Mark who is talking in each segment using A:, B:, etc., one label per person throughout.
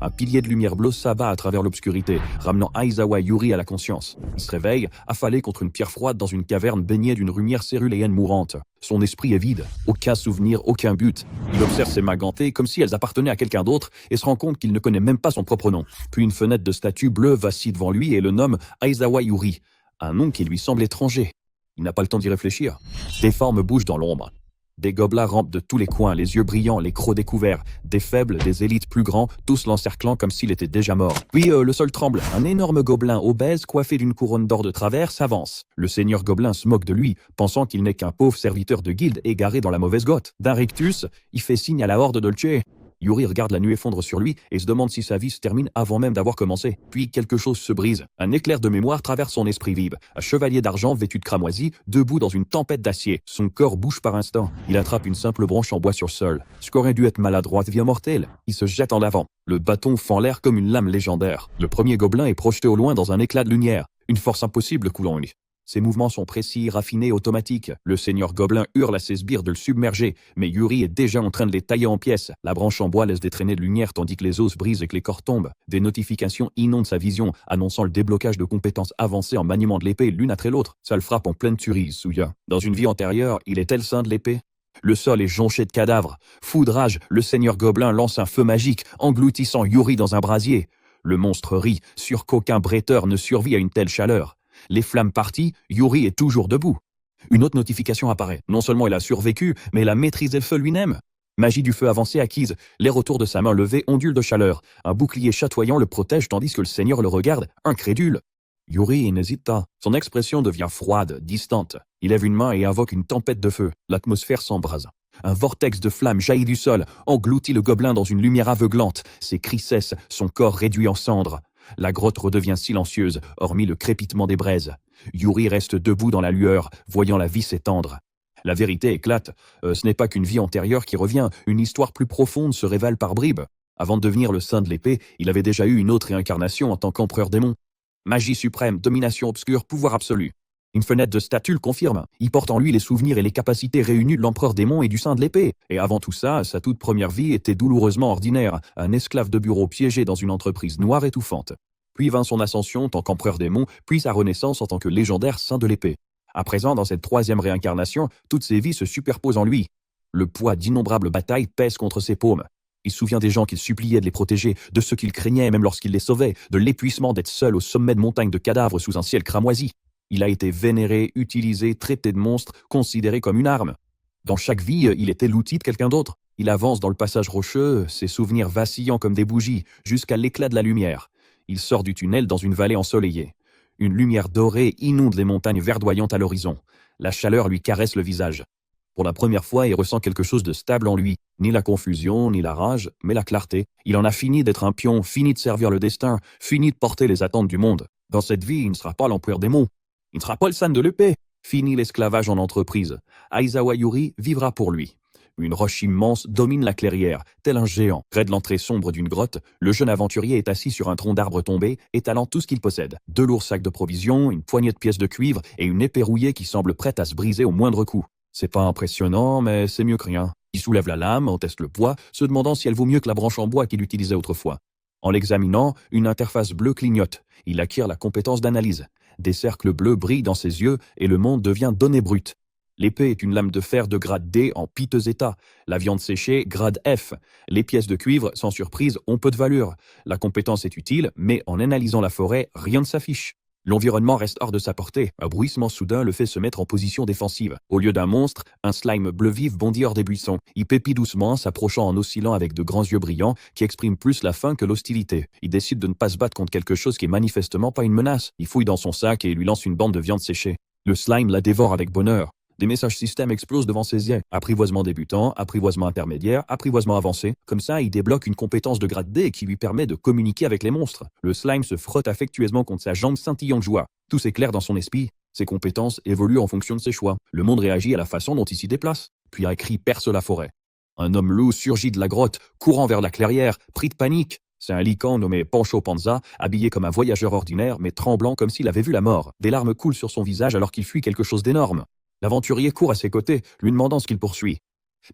A: Un pilier de lumière bleue s'abat à travers l'obscurité, ramenant Aizawa Yuri à la conscience. Il se réveille, affalé contre une pierre froide dans une caverne baignée d'une lumière céruléenne mourante. Son esprit est vide, aucun souvenir, aucun but. Il observe ses mains gantées comme si elles appartenaient à quelqu'un d'autre et se rend compte qu'il ne connaît même pas son propre nom. Puis une fenêtre de statue bleue vacille devant lui et le nomme Aizawa Yuri, un nom qui lui semble étranger. Il n'a pas le temps d'y réfléchir. Des formes bougent dans l'ombre. Des gobelins rampent de tous les coins, les yeux brillants, les crocs découverts. Des faibles, des élites plus grands, tous l'encerclant comme s'il était déjà mort. Puis le sol tremble. Un énorme gobelin obèse, coiffé d'une couronne d'or de travers, s'avance. Le seigneur gobelin se moque de lui, pensant qu'il n'est qu'un pauvre serviteur de guilde égaré dans la mauvaise gote. D'un rictus, il fait signe à la horde de le tuer. Yuri regarde la nuée fondre sur lui et se demande si sa vie se termine avant même d'avoir commencé. Puis quelque chose se brise. Un éclair de mémoire traverse son esprit vive. Un chevalier d'argent vêtu de cramoisi, debout dans une tempête d'acier. Son corps bouge par instant. Il attrape une simple branche en bois sur le sol. Ce qu'aurait dû être maladroite via mortelle. Il se jette en avant. Le bâton fend l'air comme une lame légendaire. Le premier gobelin est projeté au loin dans un éclat de lumière. Une force impossible coule en lui. Ses mouvements sont précis, raffinés, automatiques. Le seigneur gobelin hurle à ses sbires de le submerger, mais Yuri est déjà en train de les tailler en pièces. La branche en bois laisse des traînées de lumière tandis que les os brisent et que les corps tombent. Des notifications inondent sa vision, annonçant le déblocage de compétences avancées en maniement de l'épée l'une après l'autre. Ça le frappe en pleine tuerie, Suya. Dans une vie antérieure, il était le saint de l'épée. Le sol est jonché de cadavres. Fou de rage, le seigneur gobelin lance un feu magique, engloutissant Yuri dans un brasier. Le monstre rit, sûr qu'aucun bretteur ne survit à une telle chaleur. Les flammes parties, Yuri est toujours debout. Une autre notification apparaît. Non seulement il a survécu, mais il a maîtrisé le feu lui-même. Magie du feu avancée acquise. L'air autour de sa main levée ondule de chaleur. Un bouclier chatoyant le protège tandis que le seigneur le regarde, incrédule. Yuri n'hésite pas. Son expression devient froide, distante. Il lève une main et invoque une tempête de feu. L'atmosphère s'embrase. Un vortex de flammes jaillit du sol, engloutit le gobelin dans une lumière aveuglante. Ses cris cessent, son corps réduit en cendres. La grotte redevient silencieuse, hormis le crépitement des braises. Yuri reste debout dans la lueur, voyant la vie s'étendre. La vérité éclate. Ce n'est pas qu'une vie antérieure qui revient, une histoire plus profonde se révèle par bribes. Avant de devenir le saint de l'épée, il avait déjà eu une autre réincarnation en tant qu'empereur démon. Magie suprême, domination obscure, pouvoir absolu. Une fenêtre de statue le confirme. Il porte en lui les souvenirs et les capacités réunies de l'empereur démon et du saint de l'épée. Et avant tout ça, sa toute première vie était douloureusement ordinaire, un esclave de bureau piégé dans une entreprise noire étouffante. Puis vint son ascension en tant qu'empereur démon, puis sa renaissance en tant que légendaire saint de l'épée. À présent, dans cette troisième réincarnation, toutes ses vies se superposent en lui. Le poids d'innombrables batailles pèse contre ses paumes. Il se souvient des gens qu'il suppliait de les protéger, de ceux qu'il craignait même lorsqu'il les sauvait, de l'épuisement d'être seul au sommet de montagnes de cadavres sous un ciel cramoisi. Il a été vénéré, utilisé, traité de monstre, considéré comme une arme. Dans chaque vie, il était l'outil de quelqu'un d'autre. Il avance dans le passage rocheux, ses souvenirs vacillant comme des bougies, jusqu'à l'éclat de la lumière. Il sort du tunnel dans une vallée ensoleillée. Une lumière dorée inonde les montagnes verdoyantes à l'horizon. La chaleur lui caresse le visage. Pour la première fois, il ressent quelque chose de stable en lui. Ni la confusion, ni la rage, mais la clarté. Il en a fini d'être un pion, fini de servir le destin, fini de porter les attentes du monde. Dans cette vie, il ne sera pas l'empereur démon. Il ne sera pas le saint de l'épée. Fini l'esclavage en entreprise. Aizawa Yuri vivra pour lui. Une roche immense domine la clairière, tel un géant. Près de l'entrée sombre d'une grotte, le jeune aventurier est assis sur un tronc d'arbre tombé, étalant tout ce qu'il possède. 2 lourds sacs de provisions, une poignée de pièces de cuivre et une épée rouillée qui semble prête à se briser au moindre coup. C'est pas impressionnant, mais c'est mieux que rien. Il soulève la lame, en teste le poids, se demandant si elle vaut mieux que la branche en bois qu'il utilisait autrefois. En l'examinant, une interface bleue clignote. Il acquiert la compétence d'analyse. Des cercles bleus brillent dans ses yeux et le monde devient donnée brute. L'épée est une lame de fer de grade D en piteux état. La viande séchée, grade F. Les pièces de cuivre, sans surprise, ont peu de valeur. La compétence est utile, mais en analysant la forêt, rien ne s'affiche. L'environnement reste hors de sa portée. Un bruissement soudain le fait se mettre en position défensive. Au lieu d'un monstre, un slime bleu vif bondit hors des buissons. Il pépit doucement, s'approchant en oscillant avec de grands yeux brillants qui expriment plus la faim que l'hostilité. Il décide de ne pas se battre contre quelque chose qui est manifestement pas une menace. Il fouille dans son sac et lui lance une bande de viande séchée. Le slime la dévore avec bonheur. Des messages système explosent devant ses yeux. Apprivoisement débutant, apprivoisement intermédiaire, apprivoisement avancé. Comme ça, il débloque une compétence de grade D qui lui permet de communiquer avec les monstres. Le slime se frotte affectueusement contre sa jambe scintillant de joie. Tout s'éclaire dans son esprit. Ses compétences évoluent en fonction de ses choix. Le monde réagit à la façon dont il s'y déplace. Puis un cri perce la forêt. Un homme loup surgit de la grotte, courant vers la clairière, pris de panique. C'est un lycan nommé Pancho Panza, habillé comme un voyageur ordinaire, mais tremblant comme s'il avait vu la mort. Des larmes coulent sur son visage alors qu'il fuit quelque chose d'énorme. L'aventurier court à ses côtés, lui demandant ce qu'il poursuit.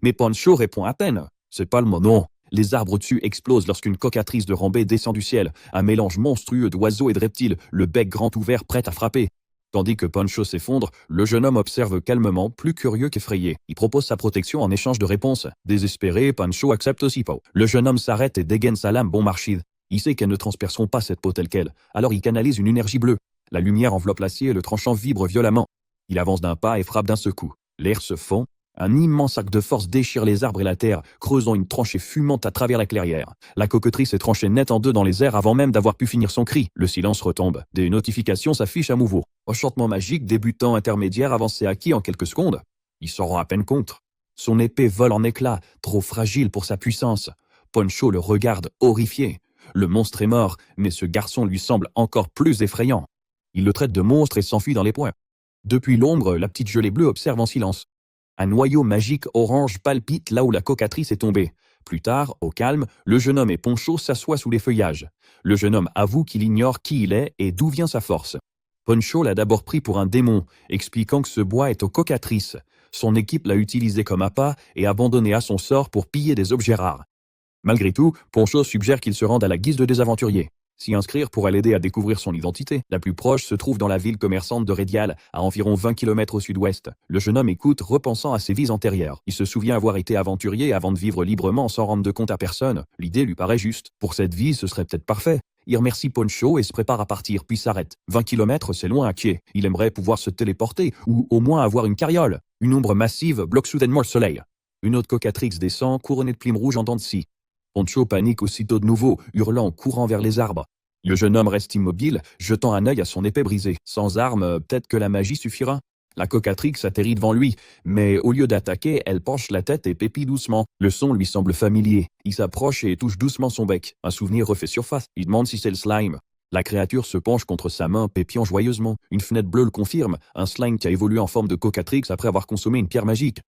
A: Mais Pancho répond à peine. C'est pas le mot, non. Les arbres au-dessus explosent lorsqu'une cocatrice de rambée descend du ciel, un mélange monstrueux d'oiseaux et de reptiles, le bec grand ouvert prêt à frapper. Tandis que Poncho s'effondre, le jeune homme observe calmement, plus curieux qu'effrayé. Il propose sa protection en échange de réponses. Désespéré, Poncho accepte aussitôt. Le jeune homme s'arrête et dégaine sa lame bon marchide. Il sait qu'elles ne transperceront pas cette peau telle qu'elle, alors il canalise une énergie bleue. La lumière enveloppe l'acier et le tranchant vibre violemment. Il avance d'un pas et frappe d'un seul coup. L'air se fond. Un immense arc de force déchire les arbres et la terre, creusant une tranchée fumante à travers la clairière. La coquetrice est tranchée net en deux dans les airs avant même d'avoir pu finir son cri. Le silence retombe. Des notifications s'affichent à nouveau. Enchantement magique, débutant, intermédiaire, avancé, acquis en quelques secondes. Il s'en rend à peine compte. Son épée vole en éclats, trop fragile pour sa puissance. Poncho le regarde, horrifié. Le monstre est mort, mais ce garçon lui semble encore plus effrayant. Il le traite de monstre et s'enfuit dans les poings. Depuis l'ombre, la petite gelée bleue observe en silence. Un noyau magique orange palpite là où la cocatrice est tombée. Plus tard, au calme, le jeune homme et Poncho s'assoient sous les feuillages. Le jeune homme avoue qu'il ignore qui il est et d'où vient sa force. Poncho l'a d'abord pris pour un démon, expliquant que ce bois est aux cocatrices. Son équipe l'a utilisé comme appât et abandonné à son sort pour piller des objets rares. Malgré tout, Poncho suggère qu'il se rende à la guise de des aventuriers. S'y inscrire pourrait l'aider à découvrir son identité. La plus proche se trouve dans la ville commerçante de Redial, à environ 20 km au sud-ouest. Le jeune homme écoute, repensant à ses vies antérieures. Il se souvient avoir été aventurier avant de vivre librement sans rendre de compte à personne. L'idée lui paraît juste. Pour cette vie, ce serait peut-être parfait. Il remercie Poncho et se prépare à partir, puis s'arrête. 20 km, c'est loin à pied. Il aimerait pouvoir se téléporter, ou au moins avoir une carriole. Une ombre massive bloque soudainement le soleil. Une autre cocatrix descend, couronnée de plumes rouges en dents de scie. Poncho panique aussitôt de nouveau, hurlant, courant vers les arbres. Le jeune homme reste immobile, jetant un œil à son épée brisée. Sans arme, peut-être que la magie suffira. La cocatrix atterrit devant lui, mais au lieu d'attaquer, elle penche la tête et pépit doucement. Le son lui semble familier. Il s'approche et touche doucement son bec. Un souvenir refait surface. Il demande si c'est le slime. La créature se penche contre sa main, pépiant joyeusement. Une fenêtre bleue le confirme. Un slime qui a évolué en forme de cocatrix après avoir consommé une pierre magique.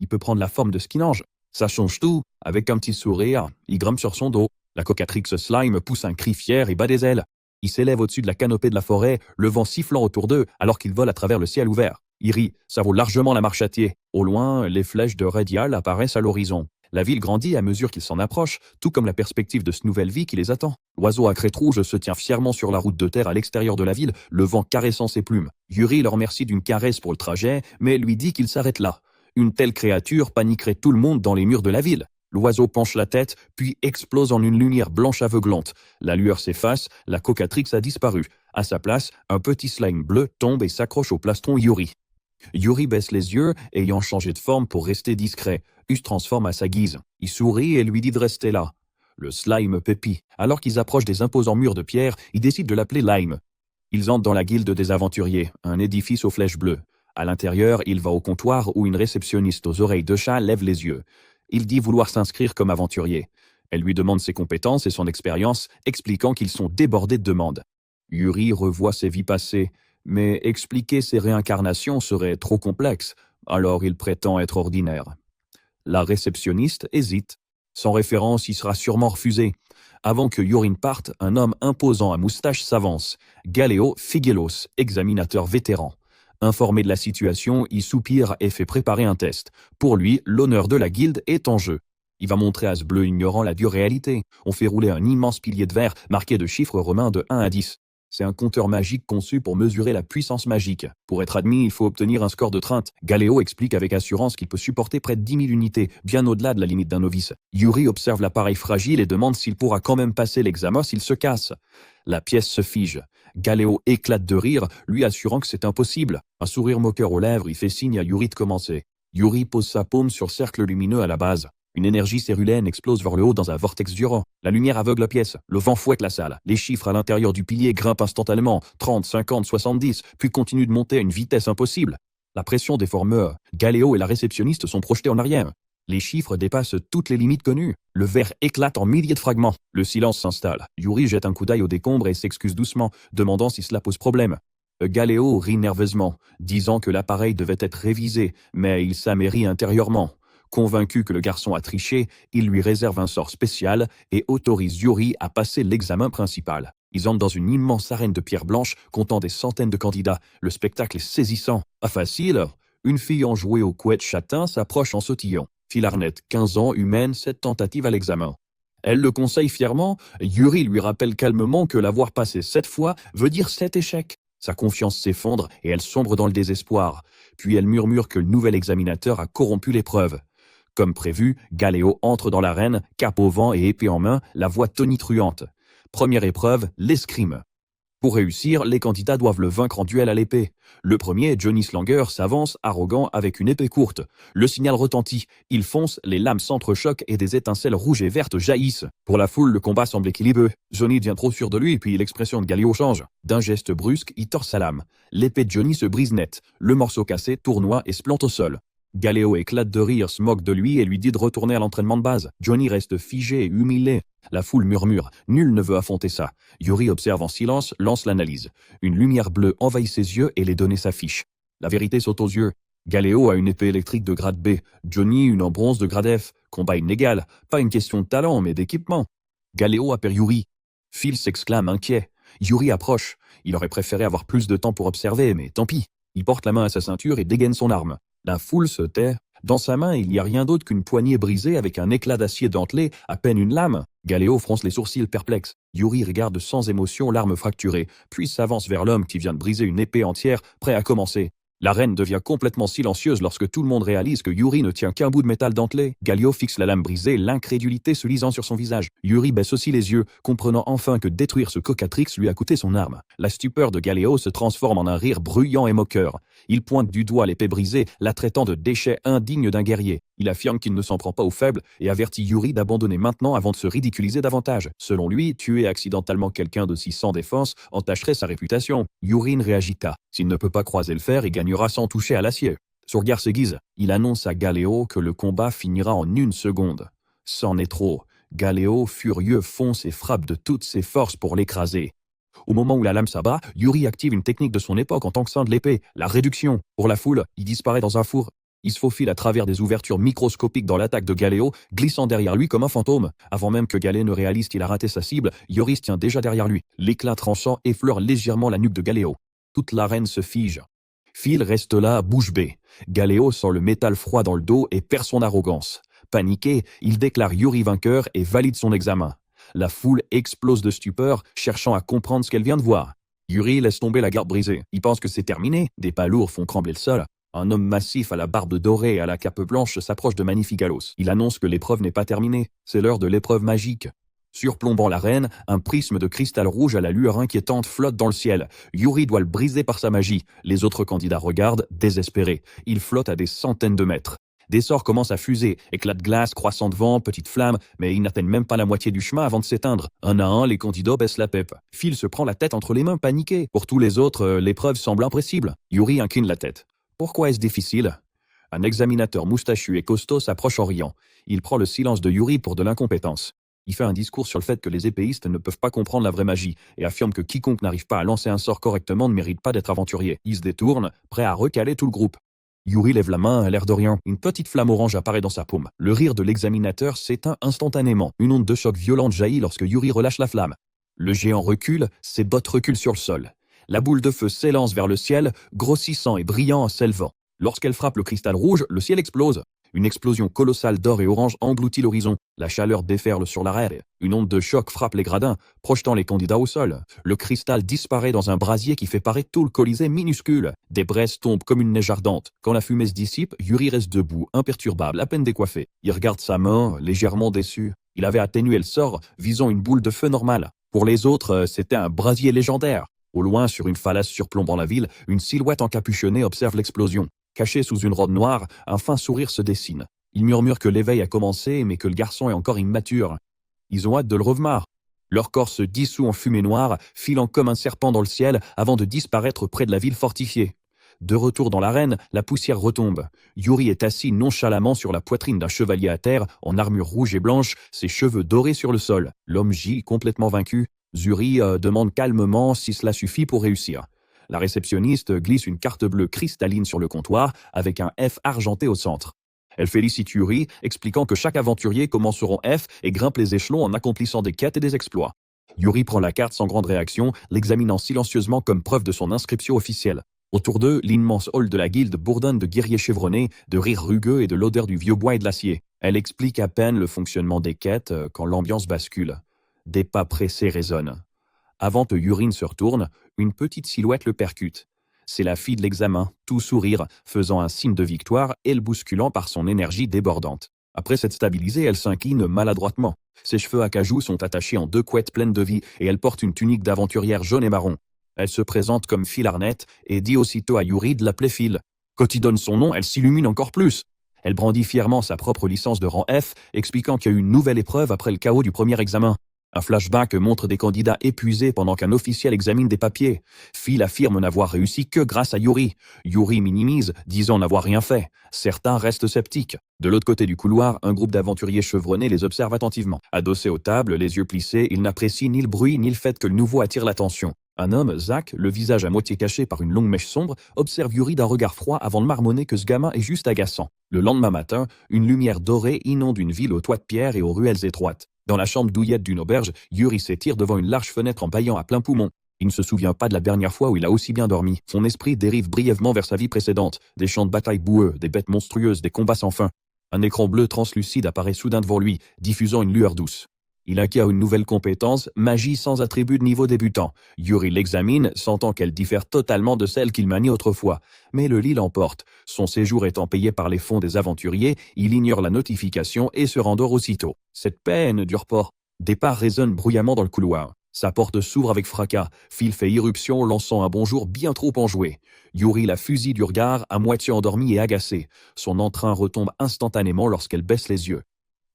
A: Il peut prendre la forme de Skinange. Ça change tout. Avec un petit sourire, il grimpe sur son dos. La cocatrix slime pousse un cri fier et bat des ailes. Il s'élève au-dessus de la canopée de la forêt, le vent sifflant autour d'eux alors qu'il vole à travers le ciel ouvert. Il rit, ça vaut largement la marche à pied. Au loin, les flèches de Redial apparaissent à l'horizon. La ville grandit à mesure qu'il s'en approche, tout comme la perspective de cette nouvelle vie qui les attend. L'oiseau à crête rouge se tient fièrement sur la route de terre à l'extérieur de la ville, le vent caressant ses plumes. Yuri le remercie d'une caresse pour le trajet, mais lui dit qu'il s'arrête là. Une telle créature paniquerait tout le monde dans les murs de la ville. L'oiseau penche la tête, puis explose en une lumière blanche aveuglante. La lueur s'efface, la cocatrix a disparu. À sa place, un petit slime bleu tombe et s'accroche au plastron Yuri. Yuri baisse les yeux, ayant changé de forme pour rester discret. Il se transforme à sa guise. Il sourit et lui dit de rester là. Le slime pépit. Alors qu'ils approchent des imposants murs de pierre, il décide de l'appeler Lime. Ils entrent dans la guilde des aventuriers, un édifice aux flèches bleues. À l'intérieur, il va au comptoir où une réceptionniste aux oreilles de chat lève les yeux. Il dit vouloir s'inscrire comme aventurier. Elle lui demande ses compétences et son expérience, expliquant qu'ils sont débordés de demandes. Yuri revoit ses vies passées, mais expliquer ses réincarnations serait trop complexe, alors il prétend être ordinaire. La réceptionniste hésite. Sans référence, il sera sûrement refusé. Avant que Yorin parte, un homme imposant à moustache s'avance. Galeo Figuelos, examinateur vétéran. Informé de la situation, il soupire et fait préparer un test. Pour lui, l'honneur de la guilde est en jeu. Il va montrer à ce bleu ignorant la dure réalité. On fait rouler un immense pilier de verre marqué de chiffres romains de 1 à 10. C'est un compteur magique conçu pour mesurer la puissance magique. Pour être admis, il faut obtenir un score de 30. Galeo explique avec assurance qu'il peut supporter près de 10 000 unités, bien au-delà de la limite d'un novice. Yuri observe l'appareil fragile et demande s'il pourra quand même passer l'examen s'il se casse. La pièce se fige. Galeo éclate de rire, lui assurant que c'est impossible. Un sourire moqueur aux lèvres, il fait signe à Yuri de commencer. Yuri pose sa paume sur cercle lumineux à la base. Une énergie cérulaine explose vers le haut dans un vortex durant. La lumière aveugle la pièce, le vent fouette la salle. Les chiffres à l'intérieur du pilier grimpent instantanément, 30, 50, 70, puis continuent de monter à une vitesse impossible. La pression déforme. Galeo et la réceptionniste sont projetés en arrière. Les chiffres dépassent toutes les limites connues. Le verre éclate en milliers de fragments. Le silence s'installe. Yuri jette un coup d'œil au décombre et s'excuse doucement, demandant si cela pose problème. Galeo rit nerveusement, disant que l'appareil devait être révisé, mais il s'amérit intérieurement. Convaincu que le garçon a triché, il lui réserve un sort spécial et autorise Yuri à passer l'examen principal. Ils entrent dans une immense arène de pierre blanche comptant des centaines de candidats. Le spectacle est saisissant. Pas facile. Une fille enjouée au couette châtain s'approche en sautillant. Fille Arnett, 15 ans, humaine, 7 tentatives à l'examen. Elle le conseille fièrement, Yuri lui rappelle calmement que l'avoir passé 7 fois veut dire 7 échecs. Sa confiance s'effondre et elle sombre dans le désespoir. Puis elle murmure que le nouvel examinateur a corrompu l'épreuve. Comme prévu, Galéo entre dans l'arène, cape au vent et épée en main, la voix tonitruante. Première épreuve, l'escrime. Pour réussir, les candidats doivent le vaincre en duel à l'épée. Le premier, Johnny Slanger, s'avance, arrogant, avec une épée courte. Le signal retentit. Il fonce, les lames s'entrechoquent et des étincelles rouges et vertes jaillissent. Pour la foule, le combat semble équilibré. Johnny devient trop sûr de lui, puis l'expression de Galéo change. D'un geste brusque, il tord sa lame. L'épée de Johnny se brise net. Le morceau cassé tournoie et se plante au sol. Galéo éclate de rire, se moque de lui et lui dit de retourner à l'entraînement de base. Johnny reste figé et humilié. La foule murmure. Nul ne veut affronter ça. Yuri observe en silence, lance l'analyse. Une lumière bleue envahit ses yeux et les données s'affichent. La vérité saute aux yeux. Galéo a une épée électrique de grade B. Johnny une en bronze de grade F. Combat inégal. Pas une question de talent, mais d'équipement. Galéo appelle Yuri. Phil s'exclame inquiet. Yuri approche. Il aurait préféré avoir plus de temps pour observer, mais tant pis. Il porte la main à sa ceinture et dégaine son arme. La foule se tait. Dans sa main, il n'y a rien d'autre qu'une poignée brisée avec un éclat d'acier dentelé, à peine une lame. Galéo fronce les sourcils perplexes. Yuri regarde sans émotion l'arme fracturée, puis s'avance vers l'homme qui vient de briser une épée entière, prêt à commencer. L'arène devient complètement silencieuse lorsque tout le monde réalise que Yuri ne tient qu'un bout de métal dentelé. Galéo fixe la lame brisée, l'incrédulité se lisant sur son visage. Yuri baisse aussi les yeux, comprenant enfin que détruire ce cocatrix lui a coûté son arme. La stupeur de Galéo se transforme en un rire bruyant et moqueur. Il pointe du doigt l'épée brisée, la traitant de déchet indigne d'un guerrier. Il affirme qu'il ne s'en prend pas aux faibles et avertit Yuri d'abandonner maintenant avant de se ridiculiser davantage. Selon lui, tuer accidentellement quelqu'un d'aussi sans défense entacherait sa réputation. Yuri ne réagit pas. S'il ne peut pas croiser le fer, il gagnera sans toucher à l'acier. Son regard s'aiguise. Il annonce à Galéo que le combat finira en 1 seconde. C'en est trop. Galéo, furieux, fonce et frappe de toutes ses forces pour l'écraser. Au moment où la lame s'abat, Yuri active une technique de son époque en tant que saint de l'épée, la réduction. Pour la foule, il disparaît dans un four. Il se faufile à travers des ouvertures microscopiques dans l'attaque de Galéo, glissant derrière lui comme un fantôme. Avant même que Galéo ne réalise qu'il a raté sa cible, Yuri tient déjà derrière lui. L'éclat tranchant effleure légèrement la nuque de Galéo. Toute l'arène se fige. Phil reste là, bouche bée. Galéo sent le métal froid dans le dos et perd son arrogance. Paniqué, il déclare Yuri vainqueur et valide son examen. La foule explose de stupeur, cherchant à comprendre ce qu'elle vient de voir. Yuri laisse tomber la garde brisée. Il pense que c'est terminé. Des pas lourds font trembler le sol. Un homme massif à la barbe dorée et à la cape blanche s'approche de Magnificalos. Il annonce que l'épreuve n'est pas terminée. C'est l'heure de l'épreuve magique. Surplombant l'arène, un prisme de cristal rouge à la lueur inquiétante flotte dans le ciel. Yuri doit le briser par sa magie. Les autres candidats regardent, désespérés. Il flotte à des centaines de mètres. Des sorts commencent à fuser, éclats de glace, croissants de vent, petites flammes, mais ils n'atteignent même pas la moitié du chemin avant de s'éteindre. Un à un, les candidats baissent la pèpe. Phil se prend la tête entre les mains, paniqué. Pour tous les autres, l'épreuve semble impossible. Yuri incline la tête. Pourquoi est-ce difficile ? Un examinateur moustachu et costaud s'approche en riant. Il prend le silence de Yuri pour de l'incompétence. Il fait un discours sur le fait que les épéistes ne peuvent pas comprendre la vraie magie et affirme que quiconque n'arrive pas à lancer un sort correctement ne mérite pas d'être aventurier. Il se détourne, prêt à recaler tout le groupe. Yuri lève la main à l'air de rien. Une petite flamme orange apparaît dans sa paume. Le rire de l'examinateur s'éteint instantanément. Une onde de choc violente jaillit lorsque Yuri relâche la flamme. Le géant recule, ses bottes reculent sur le sol. La boule de feu s'élance vers le ciel, grossissant et brillant en s'élevant. Lorsqu'elle frappe le cristal rouge, le ciel explose. Une explosion colossale d'or et orange engloutit l'horizon. La chaleur déferle sur l'arène. Une onde de choc frappe les gradins, projetant les candidats au sol. Le cristal disparaît dans un brasier qui fait paraître tout le Colisée minuscule. Des braises tombent comme une neige ardente. Quand la fumée se dissipe, Yuri reste debout, imperturbable, à peine décoiffé. Il regarde sa main, légèrement déçu. Il avait atténué le sort, visant une boule de feu normale. Pour les autres, c'était un brasier légendaire. Au loin, sur une falaise surplombant la ville, une silhouette encapuchonnée observe l'explosion. Caché sous une robe noire, un fin sourire se dessine. Il murmure que l'éveil a commencé, mais que le garçon est encore immature. Ils ont hâte de le revoir. Leur corps se dissout en fumée noire, filant comme un serpent dans le ciel, avant de disparaître près de la ville fortifiée. De retour dans l'arène, la poussière retombe. Yuri est assis nonchalamment sur la poitrine d'un chevalier à terre, en armure rouge et blanche, ses cheveux dorés sur le sol. L'homme gît, complètement vaincu. Yuri demande calmement si cela suffit pour réussir. La réceptionniste glisse une carte bleue cristalline sur le comptoir avec un F argenté au centre. Elle félicite Yuri, expliquant que chaque aventurier commence sur un F et grimpe les échelons en accomplissant des quêtes et des exploits. Yuri prend la carte sans grande réaction, l'examinant silencieusement comme preuve de son inscription officielle. Autour d'eux, l'immense hall de la guilde bourdonne de guerriers chevronnés, de rires rugueux et de l'odeur du vieux bois et de l'acier. Elle explique à peine le fonctionnement des quêtes quand l'ambiance bascule. Des pas pressés résonnent. Avant que Yuri ne se retourne, une petite silhouette le percute. C'est la fille de l'examen, tout sourire, faisant un signe de victoire et le bousculant par son énergie débordante. Après s'être stabilisée, elle s'incline maladroitement. Ses cheveux à cajou sont attachés en deux couettes pleines de vie et elle porte une tunique d'aventurière jaune et marron. Elle se présente comme Phil Arnett et dit aussitôt à Yuri de l'appeler Phil. Quand il donne son nom, elle s'illumine encore plus. Elle brandit fièrement sa propre licence de rang F, expliquant qu'il y a eu une nouvelle épreuve après le chaos du premier examen. Un flashback montre des candidats épuisés pendant qu'un officiel examine des papiers. Phil affirme n'avoir réussi que grâce à Yuri. Yuri minimise, disant n'avoir rien fait. Certains restent sceptiques. De l'autre côté du couloir, un groupe d'aventuriers chevronnés les observe attentivement. Adossés aux tables, les yeux plissés, ils n'apprécient ni le bruit ni le fait que le nouveau attire l'attention. Un homme, Zach, le visage à moitié caché par une longue mèche sombre, observe Yuri d'un regard froid avant de marmonner que ce gamin est juste agaçant. Le lendemain matin, une lumière dorée inonde une ville aux toits de pierre et aux ruelles étroites. Dans la chambre douillette d'une auberge, Yuri s'étire devant une large fenêtre en bâillant à plein poumon. Il ne se souvient pas de la dernière fois où il a aussi bien dormi. Son esprit dérive brièvement vers sa vie précédente. Des champs de bataille boueux, des bêtes monstrueuses, des combats sans fin. Un écran bleu translucide apparaît soudain devant lui, diffusant une lueur douce. Il acquiert une nouvelle compétence, magie sans attribut de niveau débutant. Yuri l'examine, sentant qu'elle diffère totalement de celle qu'il maniait autrefois. Mais le lit l'emporte. Son séjour étant payé par les fonds des aventuriers, il ignore la notification et se rendort aussitôt. Cette paix ne dure pas. Des pas résonnent bruyamment dans le couloir. Sa porte s'ouvre avec fracas. Phil fait irruption, lançant un bonjour bien trop enjoué. Yuri la fusille du regard, à moitié endormie et agacée. Son entrain retombe instantanément lorsqu'elle baisse les yeux.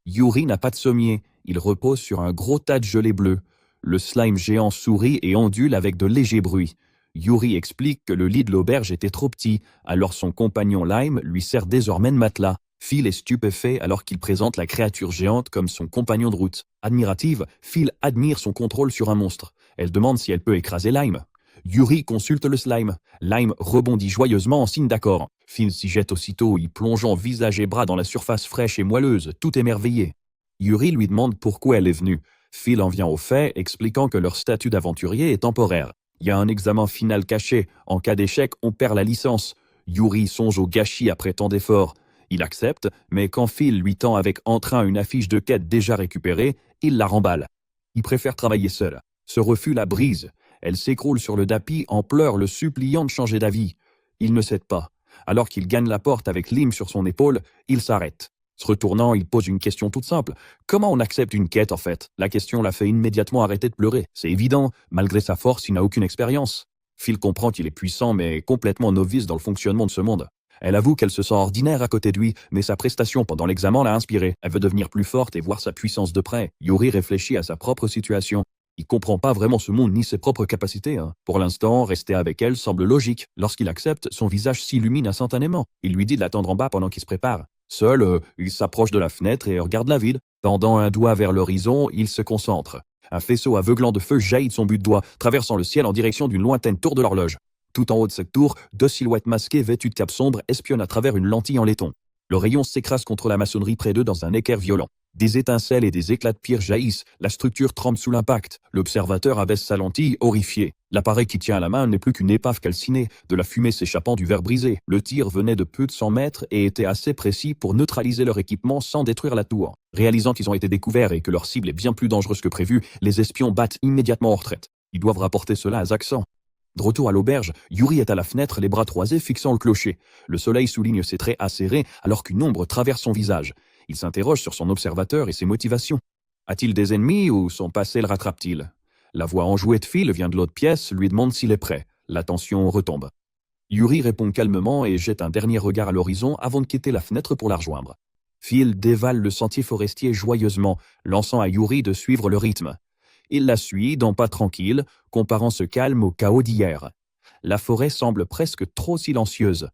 A: Yuri n'a pas de sommier. Il repose sur un gros tas de gelée bleue. Le slime géant sourit et ondule avec de légers bruits. Yuri explique que le lit de l'auberge était trop petit, alors son compagnon Lime lui sert désormais de matelas. Phil est stupéfait alors qu'il présente la créature géante comme son compagnon de route. Admirative, Phil admire son contrôle sur un monstre. Elle demande si elle peut écraser Lime. Yuri consulte le slime. Lime rebondit joyeusement en signe d'accord. Phil s'y jette aussitôt, y plongeant visage et bras dans la surface fraîche et moelleuse, tout émerveillé. Yuri lui demande pourquoi elle est venue. Phil en vient au fait, expliquant que leur statut d'aventurier est temporaire. Il y a un examen final caché. En cas d'échec, on perd la licence. Yuri songe au gâchis après tant d'efforts. Il accepte, mais quand Phil lui tend avec entrain une affiche de quête déjà récupérée, il la remballe. Il préfère travailler seul. Ce refus la brise. Elle s'écroule sur le tapis en pleurs, le suppliant de changer d'avis. Il ne cède pas. Alors qu'il gagne la porte avec Lim sur son épaule, il s'arrête. Se retournant, il pose une question toute simple. Comment on accepte une quête en fait? La question l'a fait immédiatement arrêter de pleurer. C'est évident, malgré sa force, il n'a aucune expérience. Phil comprend qu'il est puissant mais complètement novice dans le fonctionnement de ce monde. Elle avoue qu'elle se sent ordinaire à côté de lui, mais sa prestation pendant l'examen l'a inspirée. Elle veut devenir plus forte et voir sa puissance de près. Yuri réfléchit à sa propre situation. Il comprend pas vraiment ce monde ni ses propres capacités. Pour l'instant, rester avec elle semble logique. Lorsqu'il accepte, son visage s'illumine instantanément. Il lui dit de l'attendre en bas pendant qu'il se prépare. Seul, il s'approche de la fenêtre et regarde la ville. Tendant un doigt vers l'horizon, il se concentre. Un faisceau aveuglant de feu jaillit de son but de doigt, traversant le ciel en direction d'une lointaine tour de l'horloge. Tout en haut de cette tour, deux silhouettes masquées vêtues de capes sombres espionnent à travers une lentille en laiton. Le rayon s'écrase contre la maçonnerie près d'eux dans un équerre violent. Des étincelles et des éclats de pierre jaillissent, la structure tremble sous l'impact. L'observateur abaisse sa lentille, horrifié. L'appareil qui tient à la main n'est plus qu'une épave calcinée, de la fumée s'échappant du verre brisé. Le tir venait de peu de 100 mètres et était assez précis pour neutraliser leur équipement sans détruire la tour. Réalisant qu'ils ont été découverts et que leur cible est bien plus dangereuse que prévu, les espions battent immédiatement en retraite. Ils doivent rapporter cela à Zaxan. De retour à l'auberge, Yuri est à la fenêtre, les bras croisés, fixant le clocher. Le soleil souligne ses traits acérés alors qu'une ombre traverse son visage. Il s'interroge sur son observateur et ses motivations. A-t-il des ennemis ou son passé le rattrape-t-il? La voix enjouée de Phil vient de l'autre pièce, lui demande s'il est prêt. La tension retombe. Yuri répond calmement et jette un dernier regard à l'horizon avant de quitter la fenêtre pour la rejoindre. Phil dévale le sentier forestier joyeusement, lançant à Yuri de suivre le rythme. Il la suit, d'un pas tranquille, comparant ce calme au chaos d'hier. La forêt semble presque trop silencieuse.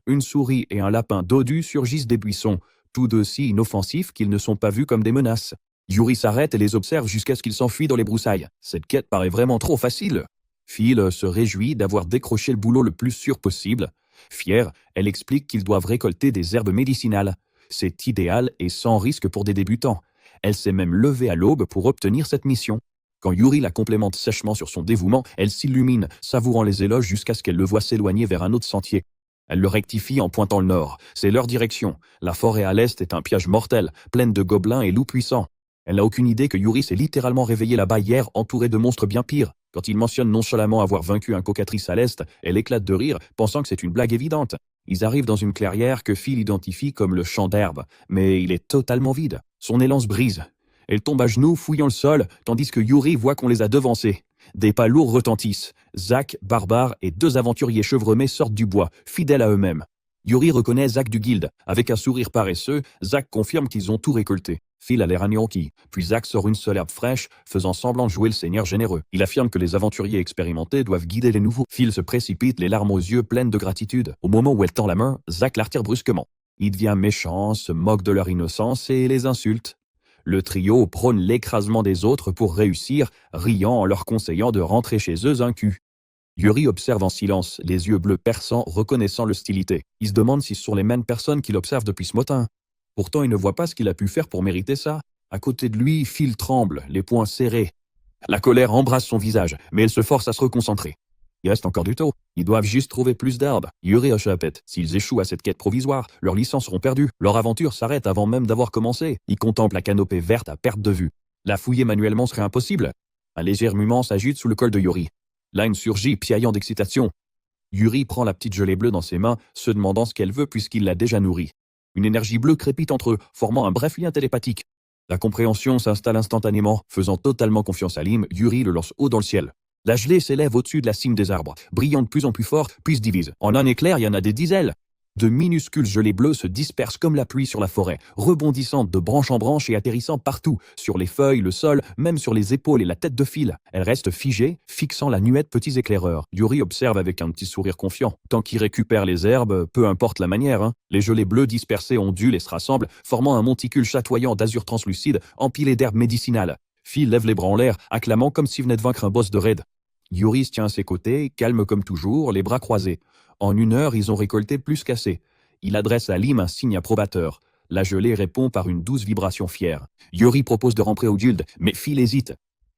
A: Une souris et un lapin dodu surgissent des buissons, tous deux si inoffensifs qu'ils ne sont pas vus comme des menaces. Yuri s'arrête et les observe jusqu'à ce qu'ils s'enfuient dans les broussailles. Cette quête paraît vraiment trop facile. Phil se réjouit d'avoir décroché le boulot le plus sûr possible. Fière, elle explique qu'ils doivent récolter des herbes médicinales. C'est idéal et sans risque pour des débutants. Elle s'est même levée à l'aube pour obtenir cette mission. Quand Yuri la complémente sèchement sur son dévouement, elle s'illumine, savourant les éloges jusqu'à ce qu'elle le voie s'éloigner vers un autre sentier. Elle le rectifie en pointant le nord. C'est leur direction. La forêt à l'est est un piège mortel, pleine de gobelins et loups puissants. Elle n'a aucune idée que Yuri s'est littéralement réveillé là-bas hier, entouré de monstres bien pires. Quand il mentionne nonchalamment avoir vaincu un cocatrice à l'est, elle éclate de rire, pensant que c'est une blague évidente. Ils arrivent dans une clairière que Phil identifie comme le champ d'herbe, mais il est totalement vide. Son élan se brise. Elle tombe à genoux, fouillant le sol, tandis que Yuri voit qu'on les a devancés. Des pas lourds retentissent. Zach, Barbare et 2 aventuriers chevremés sortent du bois, fidèles à eux-mêmes. Yuri reconnaît Zach du guilde. Avec un sourire paresseux, Zach confirme qu'ils ont tout récolté. Phil a l'air anéanti. Puis Zach sort une seule herbe fraîche, faisant semblant de jouer le seigneur généreux. Il affirme que les aventuriers expérimentés doivent guider les nouveaux. Phil se précipite, les larmes aux yeux, pleines de gratitude. Au moment où elle tend la main, Zach la retire brusquement. Il devient méchant, se moque de leur innocence et les insulte. Le trio prône l'écrasement des autres pour réussir, riant en leur conseillant de rentrer chez eux un cul. Yuri observe en silence, les yeux bleus perçants, reconnaissant l'hostilité. Il se demande si ce sont les mêmes personnes qu'il observe depuis ce matin. Pourtant, il ne voit pas ce qu'il a pu faire pour mériter ça. À côté de lui, Phil tremble, les poings serrés. La colère embrasse son visage, mais elle se force à se reconcentrer. Il reste encore du tôt. Ils doivent juste trouver plus d'herbes. Yuri hoche la tête. S'ils échouent à cette quête provisoire, leurs licences seront perdues. Leur aventure s'arrête avant même d'avoir commencé. Ils contemplent la canopée verte à perte de vue. La fouiller manuellement serait impossible. Un léger remuement s'agite sous le col de Yuri. L'âne surgit, piaillant d'excitation. Yuri prend la petite gelée bleue dans ses mains, se demandant ce qu'elle veut puisqu'il l'a déjà nourrie. Une énergie bleue crépite entre eux, formant un bref lien télépathique. La compréhension s'installe instantanément. Faisant totalement confiance à Lim, Yuri le lance haut dans le ciel. La gelée s'élève au-dessus de la cime des arbres, brillant de plus en plus fort, puis se divise. En un éclair, il y en a des dizaines. De minuscules gelées bleues se dispersent comme la pluie sur la forêt, rebondissant de branche en branche et atterrissant partout, sur les feuilles, le sol, même sur les épaules et la tête de Phil. Elles restent figées, fixant la nuée de petits éclaireurs. Yuri observe avec un petit sourire confiant. Tant qu'il récupère les herbes, peu importe la manière, Les gelées bleues dispersées ondulent et se rassemblent, formant un monticule chatoyant d'azur translucide, empilé d'herbes médicinales. Phil lève les bras en l'air, acclamant comme s'il venait de vaincre un boss de raid. Yuri se tient à ses côtés, calme comme toujours, les bras croisés. En 1 heure, ils ont récolté plus qu'assez. Il adresse à Lim un signe approbateur. La gelée répond par une douce vibration fière. Yuri propose de rentrer au guild, mais Phil hésite.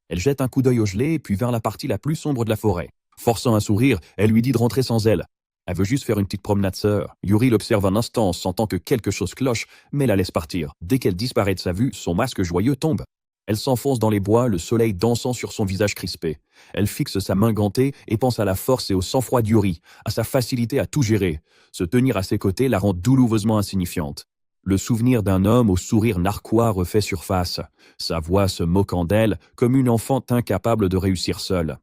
A: Elle jette un coup d'œil au gelé, puis vers la partie la plus sombre de la forêt. Forçant un sourire, elle lui dit de rentrer sans elle. Elle veut juste faire une petite promenade sœur. Yuri l'observe un instant, sentant que quelque chose cloche, mais la laisse partir. Dès qu'elle disparaît de sa vue, son masque joyeux tombe. Elle s'enfonce dans les bois, le soleil dansant sur son visage crispé. Elle fixe sa main gantée et pense à la force et au sang-froid d'Yuri, à sa facilité à tout gérer. Se tenir à ses côtés la rend douloureusement insignifiante. Le souvenir d'un homme au sourire narquois refait surface, sa voix se moquant d'elle comme une enfant incapable de réussir seule.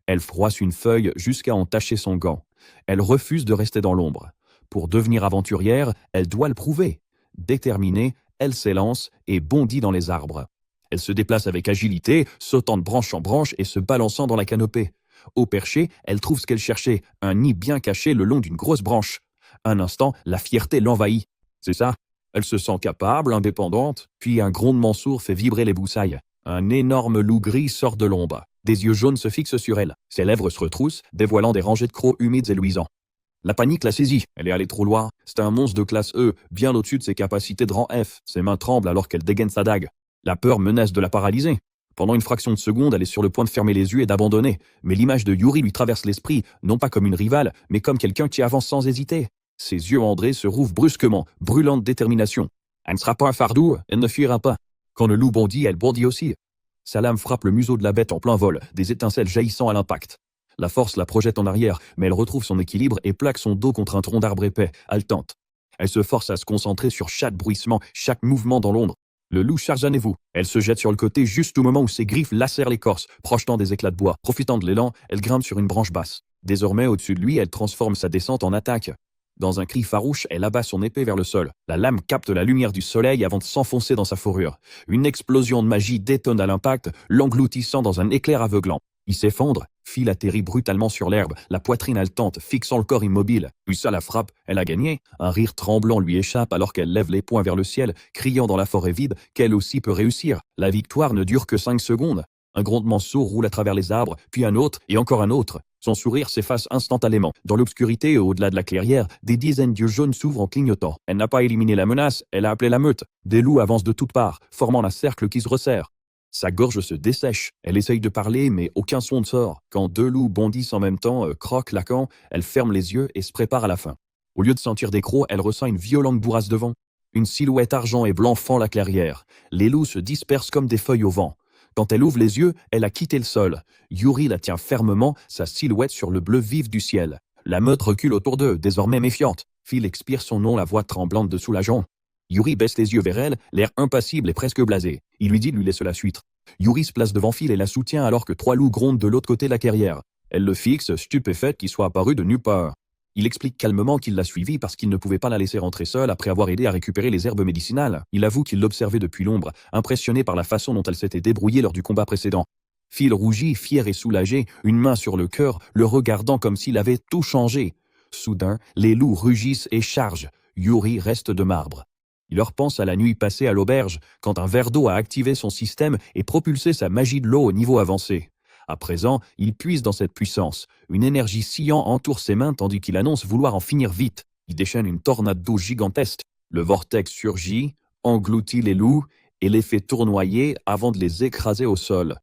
A: Elle froisse une feuille jusqu'à en tacher son gant. Elle refuse de rester dans l'ombre. Pour devenir aventurière, elle doit le prouver. Déterminée, elle s'élance et bondit dans les arbres. Elle se déplace avec agilité, sautant de branche en branche et se balançant dans la canopée. Au perché, elle trouve ce qu'elle cherchait, un nid bien caché le long d'une grosse branche. Un instant, la fierté l'envahit. C'est ça. Elle se sent capable, indépendante, puis un grondement sourd fait vibrer les broussailles. Un énorme loup gris sort de l'ombre. Des yeux jaunes se fixent sur elle. Ses lèvres se retroussent, dévoilant des rangées de crocs humides et luisants. La panique la saisit. Elle est allée trop loin. C'est un monstre de classe E, bien au-dessus de ses capacités de rang F. Ses mains tremblent alors qu'elle dégaine sa dague. La peur menace de la paralyser. Pendant une fraction de seconde, elle est sur le point de fermer les yeux et d'abandonner. Mais l'image de Yuri lui traverse l'esprit, non pas comme une rivale, mais comme quelqu'un qui avance sans hésiter. Ses yeux andrés se rouvrent brusquement, brûlant de détermination. Elle ne sera pas un fardeau, elle ne fuira pas. Quand le loup bondit, elle bondit aussi. Sa lame frappe le museau de la bête en plein vol, des étincelles jaillissant à l'impact. La force la projette en arrière, mais elle retrouve son équilibre et plaque son dos contre un tronc d'arbre épais, haletante. Elle se force à se concentrer sur chaque bruissement, chaque mouvement dans l'ombre. Le loup charge à vous. Elle se jette sur le côté juste au moment où ses griffes lacèrent l'écorce, projetant des éclats de bois. Profitant de l'élan, elle grimpe sur une branche basse. Désormais, au-dessus de lui, elle transforme sa descente en attaque. Dans un cri farouche, elle abat son épée vers le sol. La lame capte la lumière du soleil avant de s'enfoncer dans sa fourrure. Une explosion de magie détonne à l'impact, l'engloutissant dans un éclair aveuglant. Il s'effondre, Phil atterrit brutalement sur l'herbe, la poitrine haletante, fixant le corps immobile. Puis ça la frappe, elle a gagné. Un rire tremblant lui échappe alors qu'elle lève les poings vers le ciel, criant dans la forêt vide qu'elle aussi peut réussir. La victoire ne dure que 5 secondes. Un grondement sourd roule à travers les arbres, puis un autre et encore un autre. Son sourire s'efface instantanément. Dans l'obscurité, au-delà de la clairière, des dizaines d'yeux jaunes s'ouvrent en clignotant. Elle n'a pas éliminé la menace, elle a appelé la meute. Des loups avancent de toutes parts, formant un cercle qui se resserre. Sa gorge se dessèche. Elle essaye de parler, mais aucun son ne sort. Quand 2 loups bondissent en même temps, croc-claquant, elle ferme les yeux et se prépare à la fin. Au lieu de sentir des crocs, elle ressent une violente bourrasse de vent. Une silhouette argent et blanc fend la clairière. Les loups se dispersent comme des feuilles au vent. Quand elle ouvre les yeux, elle a quitté le sol. Yuri la tient fermement, sa silhouette sur le bleu vif du ciel. La meute recule autour d'eux, désormais méfiante. Phil expire son nom, la voix tremblante de soulagement. Yuri baisse les yeux vers elle, l'air impassible et presque blasé. Il lui dit de lui laisser la suite. Yuri se place devant Phil et la soutient alors que 3 loups grondent de l'autre côté de la clairière. Elle le fixe, stupéfaite qu'il soit apparu de nulle part. Il explique calmement qu'il l'a suivie parce qu'il ne pouvait pas la laisser rentrer seule après avoir aidé à récupérer les herbes médicinales. Il avoue qu'il l'observait depuis l'ombre, impressionné par la façon dont elle s'était débrouillée lors du combat précédent. Phil rougit, fier et soulagé, une main sur le cœur, le regardant comme s'il avait tout changé. Soudain, les loups rugissent et chargent. Yuri reste de marbre. Il repense à la nuit passée à l'auberge, quand un verre d'eau a activé son système et propulsé sa magie de l'eau au niveau avancé. À présent, il puise dans cette puissance. Une énergie sciant entoure ses mains tandis qu'il annonce vouloir en finir vite. Il déchaîne une tornade d'eau gigantesque. Le vortex surgit, engloutit les loups et les fait tournoyer avant de les écraser au sol.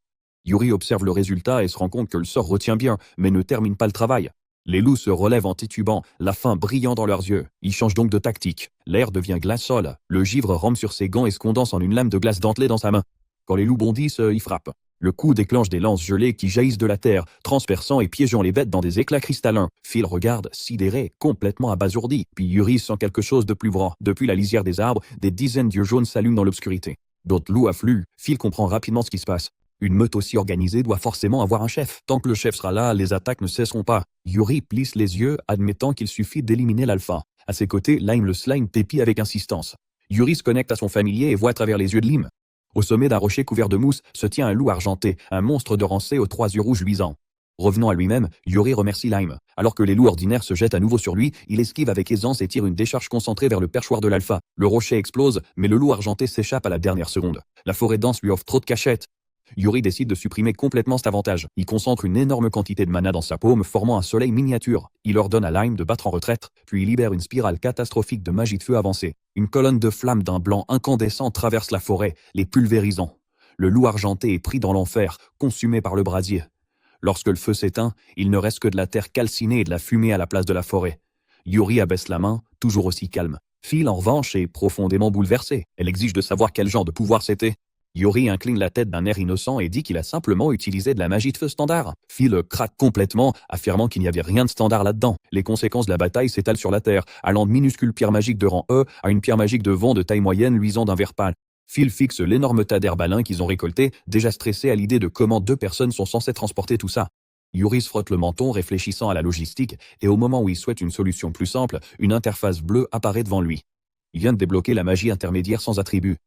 A: Yuri observe le résultat et se rend compte que le sort retient bien, mais ne termine pas le travail. Les loups se relèvent en titubant, la faim brillant dans leurs yeux. Ils changent donc de tactique. L'air devient glaçol. Le givre rampe sur ses gants et se condense en une lame de glace dentelée dans sa main. Quand les loups bondissent, ils frappent. Le coup déclenche des lances gelées qui jaillissent de la terre, transperçant et piégeant les bêtes dans des éclats cristallins. Phil regarde, sidéré, complètement abasourdi. Puis Yuri sent quelque chose de plus grand. Depuis la lisière des arbres, des dizaines d'yeux jaunes s'allument dans l'obscurité. D'autres loups affluent. Phil comprend rapidement ce qui se passe. Une meute aussi organisée doit forcément avoir un chef. Tant que le chef sera là, les attaques ne cesseront pas. Yuri plisse les yeux, admettant qu'il suffit d'éliminer l'alpha. À ses côtés, Lime le slime pépit avec insistance. Yuri se connecte à son familier et voit à travers les yeux de Lime. Au sommet d'un rocher couvert de mousse se tient un loup argenté, un monstre de rancé aux 3 yeux rouges luisants. Revenant à lui-même, Yuri remercie Lime. Alors que les loups ordinaires se jettent à nouveau sur lui, il esquive avec aisance et tire une décharge concentrée vers le perchoir de l'alpha. Le rocher explose, mais le loup argenté s'échappe à la dernière seconde. La forêt dense lui offre trop de cachettes. Yuri décide de supprimer complètement cet avantage. Il concentre une énorme quantité de mana dans sa paume, formant un soleil miniature. Il ordonne à Lime de battre en retraite, puis il libère une spirale catastrophique de magie de feu avancée. Une colonne de flammes d'un blanc incandescent traverse la forêt, les pulvérisant. Le loup argenté est pris dans l'enfer, consumé par le brasier. Lorsque le feu s'éteint, il ne reste que de la terre calcinée et de la fumée à la place de la forêt. Yuri abaisse la main, toujours aussi calme. Phil, en revanche, est profondément bouleversée. Elle exige de savoir quel genre de pouvoir c'était. Yuri incline la tête d'un air innocent et dit qu'il a simplement utilisé de la magie de feu standard. Phil craque complètement, affirmant qu'il n'y avait rien de standard là-dedans. Les conséquences de la bataille s'étalent sur la terre, allant de minuscules pierres magiques de rang E à une pierre magique de vent de taille moyenne luisant d'un vert pâle. Phil fixe l'énorme tas d'herbalins qu'ils ont récolté, déjà stressé à l'idée de comment 2 personnes sont censées transporter tout ça. Yuri se frotte le menton, réfléchissant à la logistique, et au moment où il souhaite une solution plus simple, une interface bleue apparaît devant lui. Il vient de débloquer la magie intermédiaire sans attribut.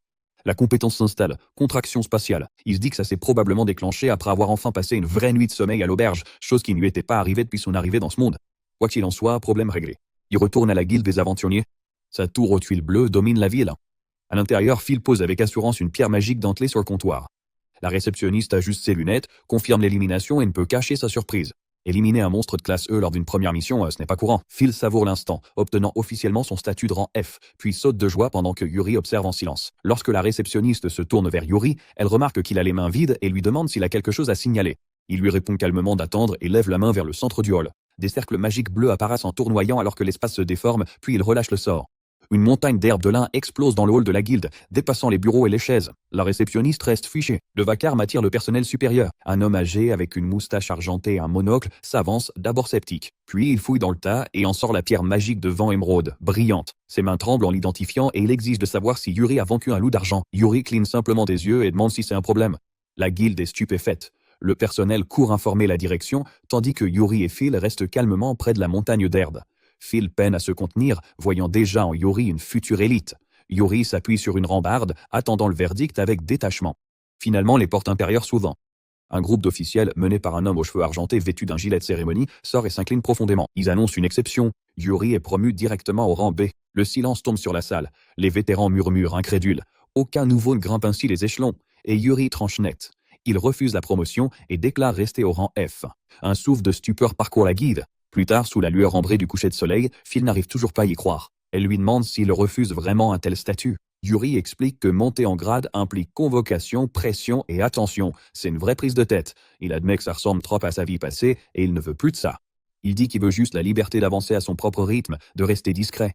A: La compétence s'installe, contraction spatiale. Il se dit que ça s'est probablement déclenché après avoir enfin passé une vraie nuit de sommeil à l'auberge, chose qui ne lui était pas arrivée depuis son arrivée dans ce monde. Quoi qu'il en soit, problème réglé. Il retourne à la guilde des aventuriers. Sa tour aux tuiles bleues domine la ville. À l'intérieur, Phil pose avec assurance une pierre magique dentelée sur le comptoir. La réceptionniste ajuste ses lunettes, confirme l'élimination et ne peut cacher sa surprise. Éliminer un monstre de classe E lors d'une première mission, ce n'est pas courant. Phil savoure l'instant, obtenant officiellement son statut de rang F, puis saute de joie pendant que Yuri observe en silence. Lorsque la réceptionniste se tourne vers Yuri, elle remarque qu'il a les mains vides et lui demande s'il a quelque chose à signaler. Il lui répond calmement d'attendre et lève la main vers le centre du hall. Des cercles magiques bleus apparaissent en tournoyant alors que l'espace se déforme, puis il relâche le sort. Une montagne d'herbes de lin explose dans le hall de la guilde, dépassant les bureaux et les chaises. La réceptionniste reste fichée. Le vacarme attire le personnel supérieur. Un homme âgé avec une moustache argentée et un monocle s'avance, d'abord sceptique. Puis il fouille dans le tas et en sort la pierre magique de vent émeraude, brillante. Ses mains tremblent en l'identifiant et il exige de savoir si Yuri a vaincu un loup d'argent. Yuri cligne simplement des yeux et demande si c'est un problème. La guilde est stupéfaite. Le personnel court informer la direction, tandis que Yuri et Phil restent calmement près de la montagne d'herbes. Phil peine à se contenir, voyant déjà en Yuri une future élite. Yuri s'appuie sur une rambarde, attendant le verdict avec détachement. Finalement, les portes intérieures s'ouvrent. Un groupe d'officiels, mené par un homme aux cheveux argentés vêtu d'un gilet de cérémonie, sort et s'incline profondément. Ils annoncent une exception. Yuri est promu directement au rang B. Le silence tombe sur la salle. Les vétérans murmurent, incrédules. Aucun nouveau ne grimpe ainsi les échelons. Et Yuri tranche net. Il refuse la promotion et déclare rester au rang F. Un souffle de stupeur parcourt la guilde. Plus tard, sous la lueur ambrée du coucher de soleil, Phil n'arrive toujours pas à y croire. Elle lui demande s'il refuse vraiment un tel statut. Yuri explique que monter en grade implique convocation, pression et attention. C'est une vraie prise de tête. Il admet que ça ressemble trop à sa vie passée et il ne veut plus de ça. Il dit qu'il veut juste la liberté d'avancer à son propre rythme, de rester discret.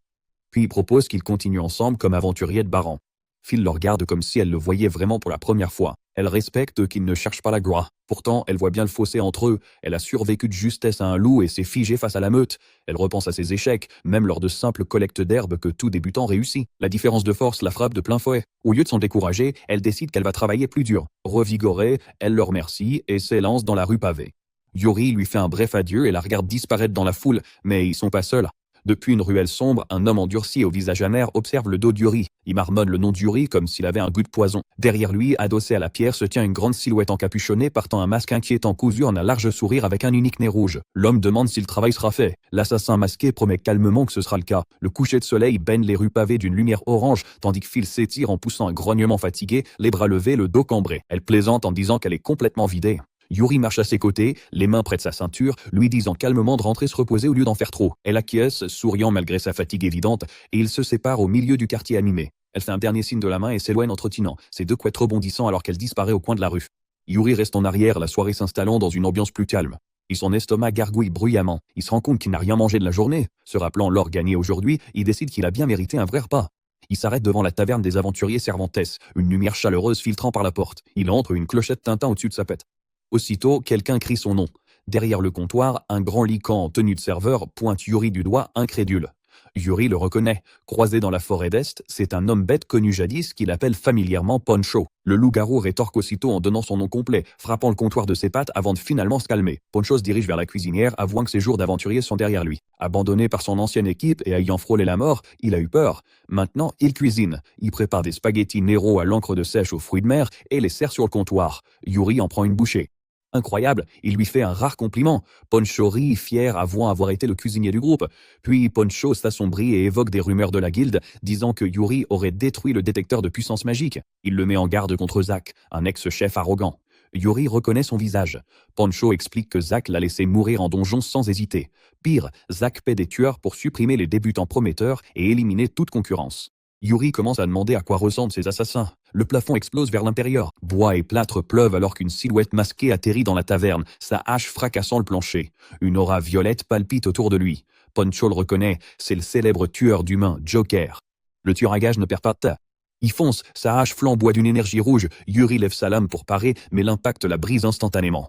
A: Puis il propose qu'ils continuent ensemble comme aventuriers de Baran. Phil le regarde comme si elle le voyait vraiment pour la première fois. Elle respecte qu'il ne cherche pas la gloire. Pourtant, elle voit bien le fossé entre eux. Elle a survécu de justesse à un loup et s'est figée face à la meute. Elle repense à ses échecs, même lors de simples collectes d'herbes que tout débutant réussit. La différence de force la frappe de plein fouet. Au lieu de s'en décourager, elle décide qu'elle va travailler plus dur. Revigorée, elle le remercie et s'élance dans la rue pavée. Yuri lui fait un bref adieu et la regarde disparaître dans la foule, mais ils sont pas seuls. Depuis une ruelle sombre, un homme endurci au visage amer observe le dos d'Yuri. Il marmonne le nom d'Yuri comme s'il avait un goût de poison. Derrière lui, adossé à la pierre, se tient une grande silhouette encapuchonnée portant un masque inquiétant cousu en un large sourire avec un unique nez rouge. L'homme demande si le travail sera fait. L'assassin masqué promet calmement que ce sera le cas. Le coucher de soleil baigne les rues pavées d'une lumière orange, tandis que Phil s'étire en poussant un grognement fatigué, les bras levés, le dos cambré. Elle plaisante en disant qu'elle est complètement vidée. Yuri marche à ses côtés, les mains près de sa ceinture, lui disant calmement de rentrer se reposer au lieu d'en faire trop. Elle acquiesce, souriant malgré sa fatigue évidente, et ils se séparent au milieu du quartier animé. Elle fait un dernier signe de la main et s'éloigne entretenant ses deux couettes rebondissant alors qu'elle disparaît au coin de la rue. Yuri reste en arrière, la soirée s'installant dans une ambiance plus calme. Et son estomac gargouille bruyamment. Il se rend compte qu'il n'a rien mangé de la journée. Se rappelant l'or gagné aujourd'hui, il décide qu'il a bien mérité un vrai repas. Il s'arrête devant la taverne des aventuriers Cervantes, une lumière chaleureuse filtrant par la porte. Il entre, une clochette tintant au-dessus de sa tête. Aussitôt, quelqu'un crie son nom. Derrière le comptoir, un grand lican en tenue de serveur pointe Yuri du doigt, incrédule. Yuri le reconnaît. Croisé dans la forêt d'Est, c'est un homme bête connu jadis qu'il appelle familièrement Poncho. Le loup-garou rétorque aussitôt en donnant son nom complet, frappant le comptoir de ses pattes avant de finalement se calmer. Poncho se dirige vers la cuisinière, avouant que ses jours d'aventurier sont derrière lui. Abandonné par son ancienne équipe et ayant frôlé la mort, il a eu peur. Maintenant, il cuisine. Il prépare des spaghettis Nero à l'encre de sèche aux fruits de mer et les sert sur le comptoir. Yuri en prend une bouchée. Incroyable, il lui fait un rare compliment. Poncho rit, fier, avouant avoir été le cuisinier du groupe. Puis Poncho s'assombrit et évoque des rumeurs de la guilde, disant que Yuri aurait détruit le détecteur de puissance magique. Il le met en garde contre Zach, un ex-chef arrogant. Yuri reconnaît son visage. Poncho explique que Zach l'a laissé mourir en donjon sans hésiter. Pire, Zach paie des tueurs pour supprimer les débutants prometteurs et éliminer toute concurrence. Yuri commence à demander à quoi ressemblent ces assassins. Le plafond explose vers l'intérieur. Bois et plâtre pleuvent alors qu'une silhouette masquée atterrit dans la taverne, sa hache fracassant le plancher. Une aura violette palpite autour de lui. Poncho le reconnaît, c'est le célèbre tueur d'humains, Joker. Le tueur à gages ne perd pas de temps. Il fonce, sa hache flamboie d'une énergie rouge. Yuri lève sa lame pour parer, mais l'impact la brise instantanément.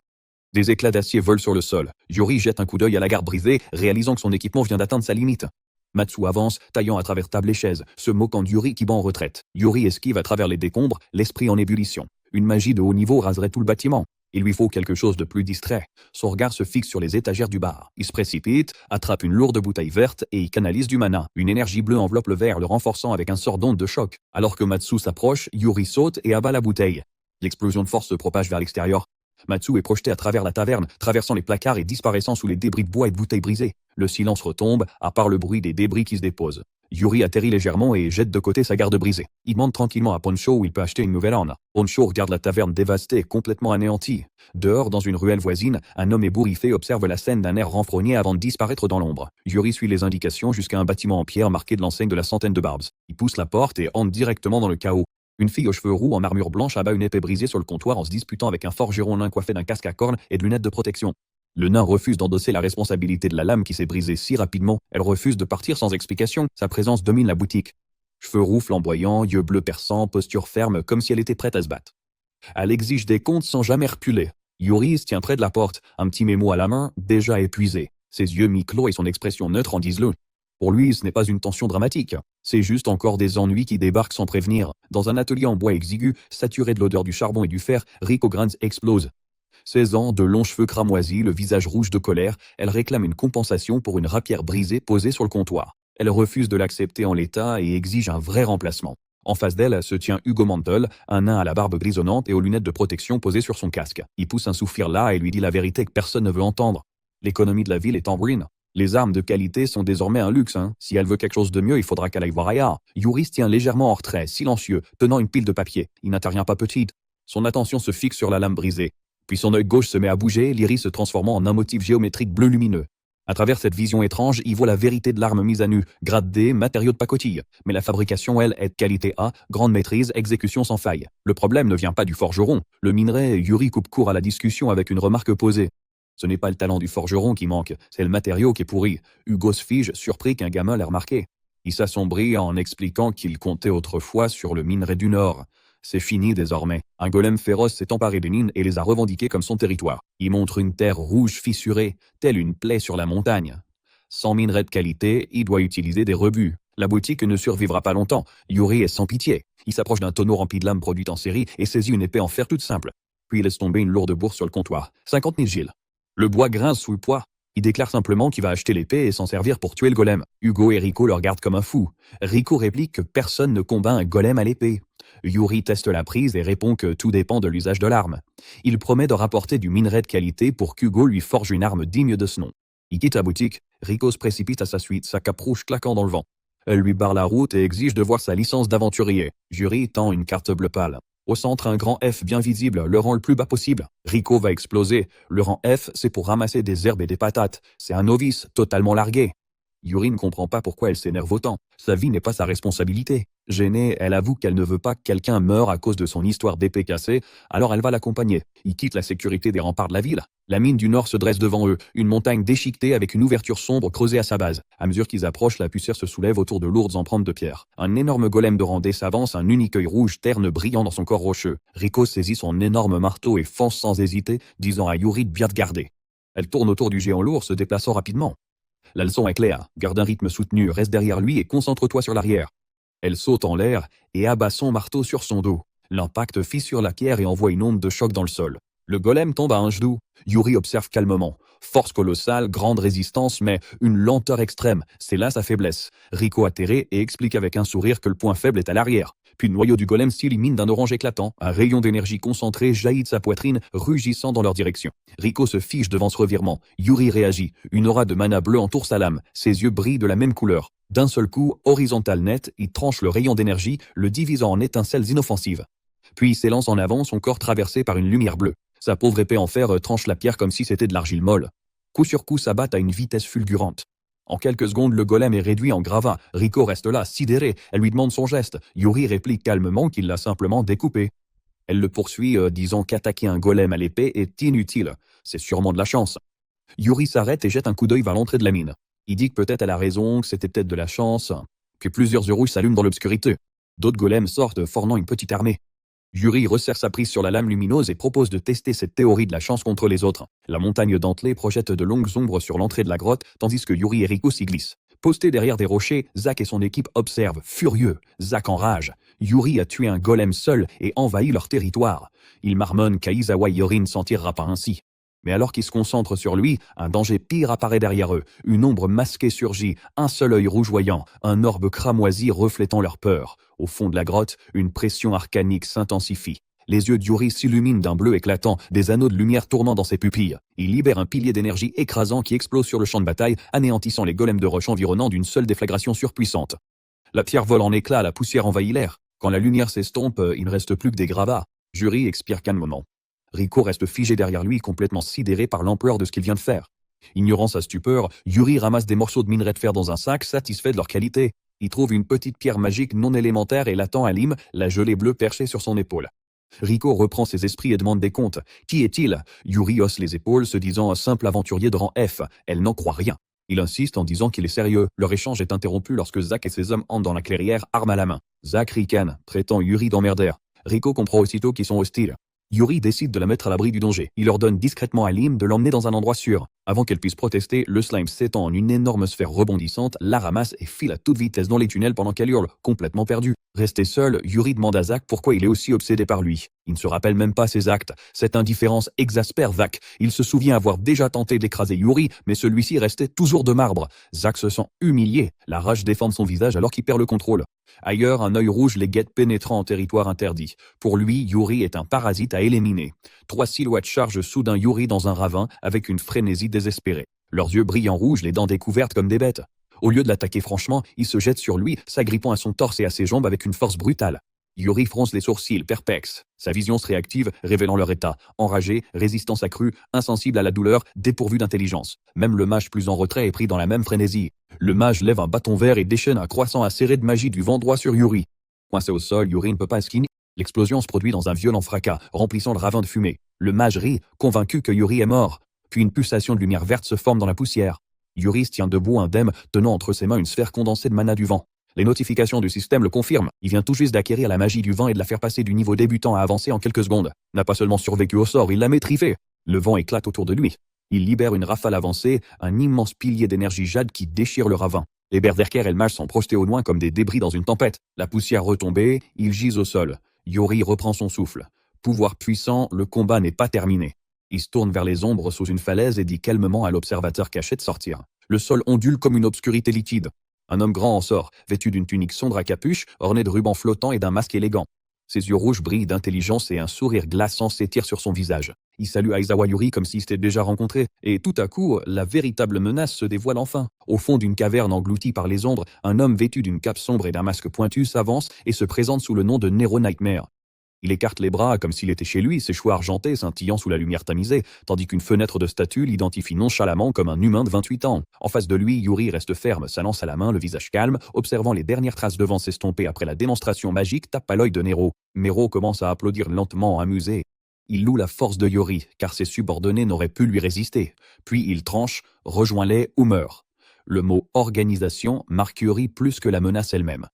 A: Des éclats d'acier volent sur le sol. Yuri jette un coup d'œil à la garde brisée, réalisant que son équipement vient d'atteindre sa limite. Matsu avance, taillant à travers table et chaises, se moquant d'Yuri qui bat en retraite. Yuri esquive à travers les décombres, l'esprit en ébullition. Une magie de haut niveau raserait tout le bâtiment. Il lui faut quelque chose de plus distrait. Son regard se fixe sur les étagères du bar. Il se précipite, attrape une lourde bouteille verte et y canalise du mana. Une énergie bleue enveloppe le verre, le renforçant avec un sort d'onde de choc. Alors que Matsu s'approche, Yuri saute et abat la bouteille. L'explosion de force se propage vers l'extérieur. Matsu est projeté à travers la taverne, traversant les placards et disparaissant sous les débris de bois et de bouteilles brisées. Le silence retombe, à part le bruit des débris qui se déposent. Yuri atterrit légèrement et jette de côté sa garde brisée. Il demande tranquillement à Poncho où il peut acheter une nouvelle arme. Poncho regarde la taverne dévastée, complètement anéantie. Dehors, dans une ruelle voisine, un homme ébouriffé observe la scène d'un air renfrogné avant de disparaître dans l'ombre. Yuri suit les indications jusqu'à un bâtiment en pierre marqué de l'enseigne de la centaine de Barbs. Il pousse la porte et entre directement dans le chaos. Une fille aux cheveux roux en armure blanche abat une épée brisée sur le comptoir en se disputant avec un forgeron nain coiffé d'un casque à cornes et de lunettes de protection. Le nain refuse d'endosser la responsabilité de la lame qui s'est brisée si rapidement. Elle refuse de partir sans explication. Sa présence domine la boutique. Cheveux roux flamboyants, yeux bleus perçants, posture ferme, comme si elle était prête à se battre. Elle exige des comptes sans jamais reculer. Yuri se tient près de la porte, un petit mémo à la main, déjà épuisé. Ses yeux mi-clos et son expression neutre en disent le. Pour lui, ce n'est pas une tension dramatique. C'est juste encore des ennuis qui débarquent sans prévenir. Dans un atelier en bois exigu, saturé de l'odeur du charbon et du fer, Rico Grans explose. 16 ans, de longs cheveux cramoisis, le visage rouge de colère, elle réclame une compensation pour une rapière brisée posée sur le comptoir. Elle refuse de l'accepter en l'état et exige un vrai remplacement. En face d'elle se tient Hugo Mantle, un nain à la barbe grisonnante et aux lunettes de protection posées sur son casque. Il pousse un soupir là et lui dit la vérité que personne ne veut entendre. L'économie de la ville est en ruine. Les armes de qualité sont désormais un luxe. Si elle veut quelque chose de mieux, il faudra qu'elle aille voir ailleurs. Yuri se tient légèrement en retrait, silencieux, tenant une pile de papier. Il n'intervient pas petite. Son attention se fixe sur la lame brisée. Puis son œil gauche se met à bouger, l'iris se transformant en un motif géométrique bleu lumineux. À travers cette vision étrange, il voit la vérité de l'arme mise à nu, grade D, matériaux de pacotille. Mais la fabrication, elle, est de qualité A, grande maîtrise, exécution sans faille. Le problème ne vient pas du forgeron. Le minerai, Yuri coupe court à la discussion avec une remarque posée. Ce n'est pas le talent du forgeron qui manque, c'est le matériau qui est pourri. Hugo se fige, surpris qu'un gamin l'ait remarqué. Il s'assombrit en expliquant qu'il comptait autrefois sur le minerai du Nord. C'est fini désormais. Un golem féroce s'est emparé des mines et les a revendiquées comme son territoire. Il montre une terre rouge fissurée, telle une plaie sur la montagne. Sans minerai de qualité, il doit utiliser des rebuts. La boutique ne survivra pas longtemps. Yuri est sans pitié. Il s'approche d'un tonneau rempli de lames produites en série et saisit une épée en fer toute simple. Puis il laisse tomber une lourde bourse sur le comptoir. 50 000 Gilles. Le bois grince sous le poids. Il déclare simplement qu'il va acheter l'épée et s'en servir pour tuer le golem. Hugo et Rico le regardent comme un fou. Rico réplique que personne ne combat un golem à l'épée. Yuri teste la prise et répond que tout dépend de l'usage de l'arme. Il promet de rapporter du minerai de qualité pour qu'Hugo lui forge une arme digne de ce nom. Il quitte la boutique. Rico se précipite à sa suite, sa cape rouge claquant dans le vent. Elle lui barre la route et exige de voir sa licence d'aventurier. Yuri tend une carte bleu pâle. Au centre, un grand F bien visible, le rang le plus bas possible. Rico va exploser. Le rang F, c'est pour ramasser des herbes et des patates. C'est un novice, totalement largué. Yuri ne comprend pas pourquoi elle s'énerve autant. Sa vie n'est pas sa responsabilité. Gênée, elle avoue qu'elle ne veut pas que quelqu'un meure à cause de son histoire d'épée cassée, alors elle va l'accompagner. Ils quittent la sécurité des remparts de la ville. La mine du Nord se dresse devant eux, une montagne déchiquetée avec une ouverture sombre creusée à sa base. À mesure qu'ils approchent, la poussière se soulève autour de lourdes empreintes de pierre. Un énorme golem de Randé s'avance, un unique œil rouge terne brillant dans son corps rocheux. Rico saisit son énorme marteau et fonce sans hésiter, disant à Yuri de bien te garder. Elle tourne autour du géant lourd, se déplaçant rapidement. La leçon est claire, garde un rythme soutenu, reste derrière lui et concentre-toi sur l'arrière. Elle saute en l'air et abat son marteau sur son dos. L'impact fissure la pierre et envoie une onde de choc dans le sol. Le golem tombe à un genou. Yuri observe calmement. Force colossale, grande résistance, mais une lenteur extrême. C'est là sa faiblesse. Rico atterré et explique avec un sourire que le point faible est à l'arrière. Puis le noyau du golem s'illumine d'un orange éclatant. Un rayon d'énergie concentrée jaillit de sa poitrine, rugissant dans leur direction. Rico se fige devant ce revirement. Yuri réagit. Une aura de mana bleu entoure sa lame. Ses yeux brillent de la même couleur. D'un seul coup, horizontal net, il tranche le rayon d'énergie, le divisant en étincelles inoffensives. Puis il s'élance en avant, son corps traversé par une lumière bleue. Sa pauvre épée en fer tranche la pierre comme si c'était de l'argile molle. Coup sur coup s'abattent à une vitesse fulgurante. En quelques secondes, le golem est réduit en gravats. Rico reste là, sidéré. Elle lui demande son geste. Yuri réplique calmement qu'il l'a simplement découpé. Elle le poursuit, disant qu'attaquer un golem à l'épée est inutile. C'est sûrement de la chance. Yuri s'arrête et jette un coup d'œil vers l'entrée de la mine. Il dit que peut-être elle a raison, que c'était peut-être de la chance. Puis plusieurs yeux rouges s'allument dans l'obscurité. D'autres golems sortent, formant une petite armée. Yuri resserre sa prise sur la lame lumineuse et propose de tester cette théorie de la chance contre les autres. La montagne dentelée projette de longues ombres sur l'entrée de la grotte, tandis que Yuri et Rico s'y glissent. Postés derrière des rochers, Zack et son équipe observent, furieux. Zack enrage. Yuri a tué un golem seul et envahi leur territoire. Il marmonne qu'Aizawa Yori ne s'en tirera pas ainsi. Mais alors qu'ils se concentrent sur lui, un danger pire apparaît derrière eux. Une ombre masquée surgit, un seul œil rougeoyant, un orbe cramoisi reflétant leur peur. Au fond de la grotte, une pression arcanique s'intensifie. Les yeux d'Yuri s'illuminent d'un bleu éclatant, des anneaux de lumière tournant dans ses pupilles. Il libère un pilier d'énergie écrasant qui explose sur le champ de bataille, anéantissant les golems de roche environnants d'une seule déflagration surpuissante. La pierre vole en éclats, la poussière envahit l'air. Quand la lumière s'estompe, il ne reste plus que des gravats. Yuri expire calmement. Rico reste figé derrière lui, complètement sidéré par l'ampleur de ce qu'il vient de faire. Ignorant sa stupeur, Yuri ramasse des morceaux de minerai de fer dans un sac, satisfait de leur qualité. Il trouve une petite pierre magique non élémentaire et l'attend à Lim, la gelée bleue perchée sur son épaule. Rico reprend ses esprits et demande des comptes. Qui est-il? Yuri hausse les épaules, se disant un simple aventurier de rang F. Elle n'en croit rien. Il insiste en disant qu'il est sérieux. Leur échange est interrompu lorsque Zack et ses hommes entrent dans la clairière, arme à la main. Zack ricane, traitant Yuri d'emmerder. Rico comprend aussitôt qu'ils sont hostiles. Yuri décide de la mettre à l'abri du danger. Il ordonne discrètement à Lim de l'emmener dans un endroit sûr. Avant qu'elle puisse protester, le slime s'étend en une énorme sphère rebondissante, la ramasse et file à toute vitesse dans les tunnels pendant qu'elle hurle, complètement perdue. Resté seul, Yuri demande à Zack pourquoi il est aussi obsédé par lui. Il ne se rappelle même pas ses actes. Cette indifférence exaspère Zack. Il se souvient avoir déjà tenté d'écraser Yuri, mais celui-ci restait toujours de marbre. Zack se sent humilié. La rage déforme son visage alors qu'il perd le contrôle. Ailleurs, un œil rouge les guette pénétrant en territoire interdit. Pour lui, Yuri est un parasite à éliminer. 3 silhouettes chargent soudain Yuri dans un ravin avec une frénésie désespérée. Leurs yeux brillent en rouge, les dents découvertes comme des bêtes. Au lieu de l'attaquer franchement, ils se jettent sur lui, s'agrippant à son torse et à ses jambes avec une force brutale. Yuri fronce les sourcils, perplexe. Sa vision se réactive, révélant leur état. Enragé, résistance accrue, insensible à la douleur, dépourvu d'intelligence. Même le mage plus en retrait est pris dans la même frénésie. Le mage lève un bâton vert et déchaîne un croissant acéré de magie du vent droit sur Yuri. Coincé au sol, Yuri ne peut pas esquiver. L'explosion se produit dans un violent fracas, remplissant le ravin de fumée. Le mage rit, convaincu que Yuri est mort. Puis une pulsation de lumière verte se forme dans la poussière. Yuri se tient debout indemne, tenant entre ses mains une sphère condensée de mana du vent. Les notifications du système le confirment. Il vient tout juste d'acquérir la magie du vent et de la faire passer du niveau débutant à avancé en quelques secondes. N'a pas seulement survécu au sort, il l'a maîtrisé. Le vent éclate autour de lui. Il libère une rafale avancée, un immense pilier d'énergie jade qui déchire le ravin. Les berserkers et le mage sont projetés au loin comme des débris dans une tempête. La poussière retombée, ils gisent au sol. Yuri reprend son souffle. Pouvoir puissant, le combat n'est pas terminé. Il se tourne vers les ombres sous une falaise et dit calmement à l'observateur caché de sortir. Le sol ondule comme une obscurité liquide. Un homme grand en sort, vêtu d'une tunique sombre à capuche, ornée de rubans flottants et d'un masque élégant. Ses yeux rouges brillent d'intelligence et un sourire glaçant s'étire sur son visage. Il salue Aizawa Yuri comme s'ils s'étaient déjà rencontrés, et tout à coup, la véritable menace se dévoile enfin. Au fond d'une caverne engloutie par les ombres, un homme vêtu d'une cape sombre et d'un masque pointu s'avance et se présente sous le nom de Nero Nightmare. Il écarte les bras comme s'il était chez lui, ses cheveux argentés scintillant sous la lumière tamisée, tandis qu'une fenêtre de statue l'identifie nonchalamment comme un humain de 28 ans. En face de lui, Yuri reste ferme, sa lance à la main, le visage calme, observant les dernières traces de vent s'estomper après la démonstration magique, tape à l'œil de Nero. Nero commence à applaudir lentement, amusé. Il loue la force de Yuri, car ses subordonnés n'auraient pu lui résister. Puis il tranche, rejoint-les ou meurt. Le mot « organisation » marque Yuri plus que la menace elle-même.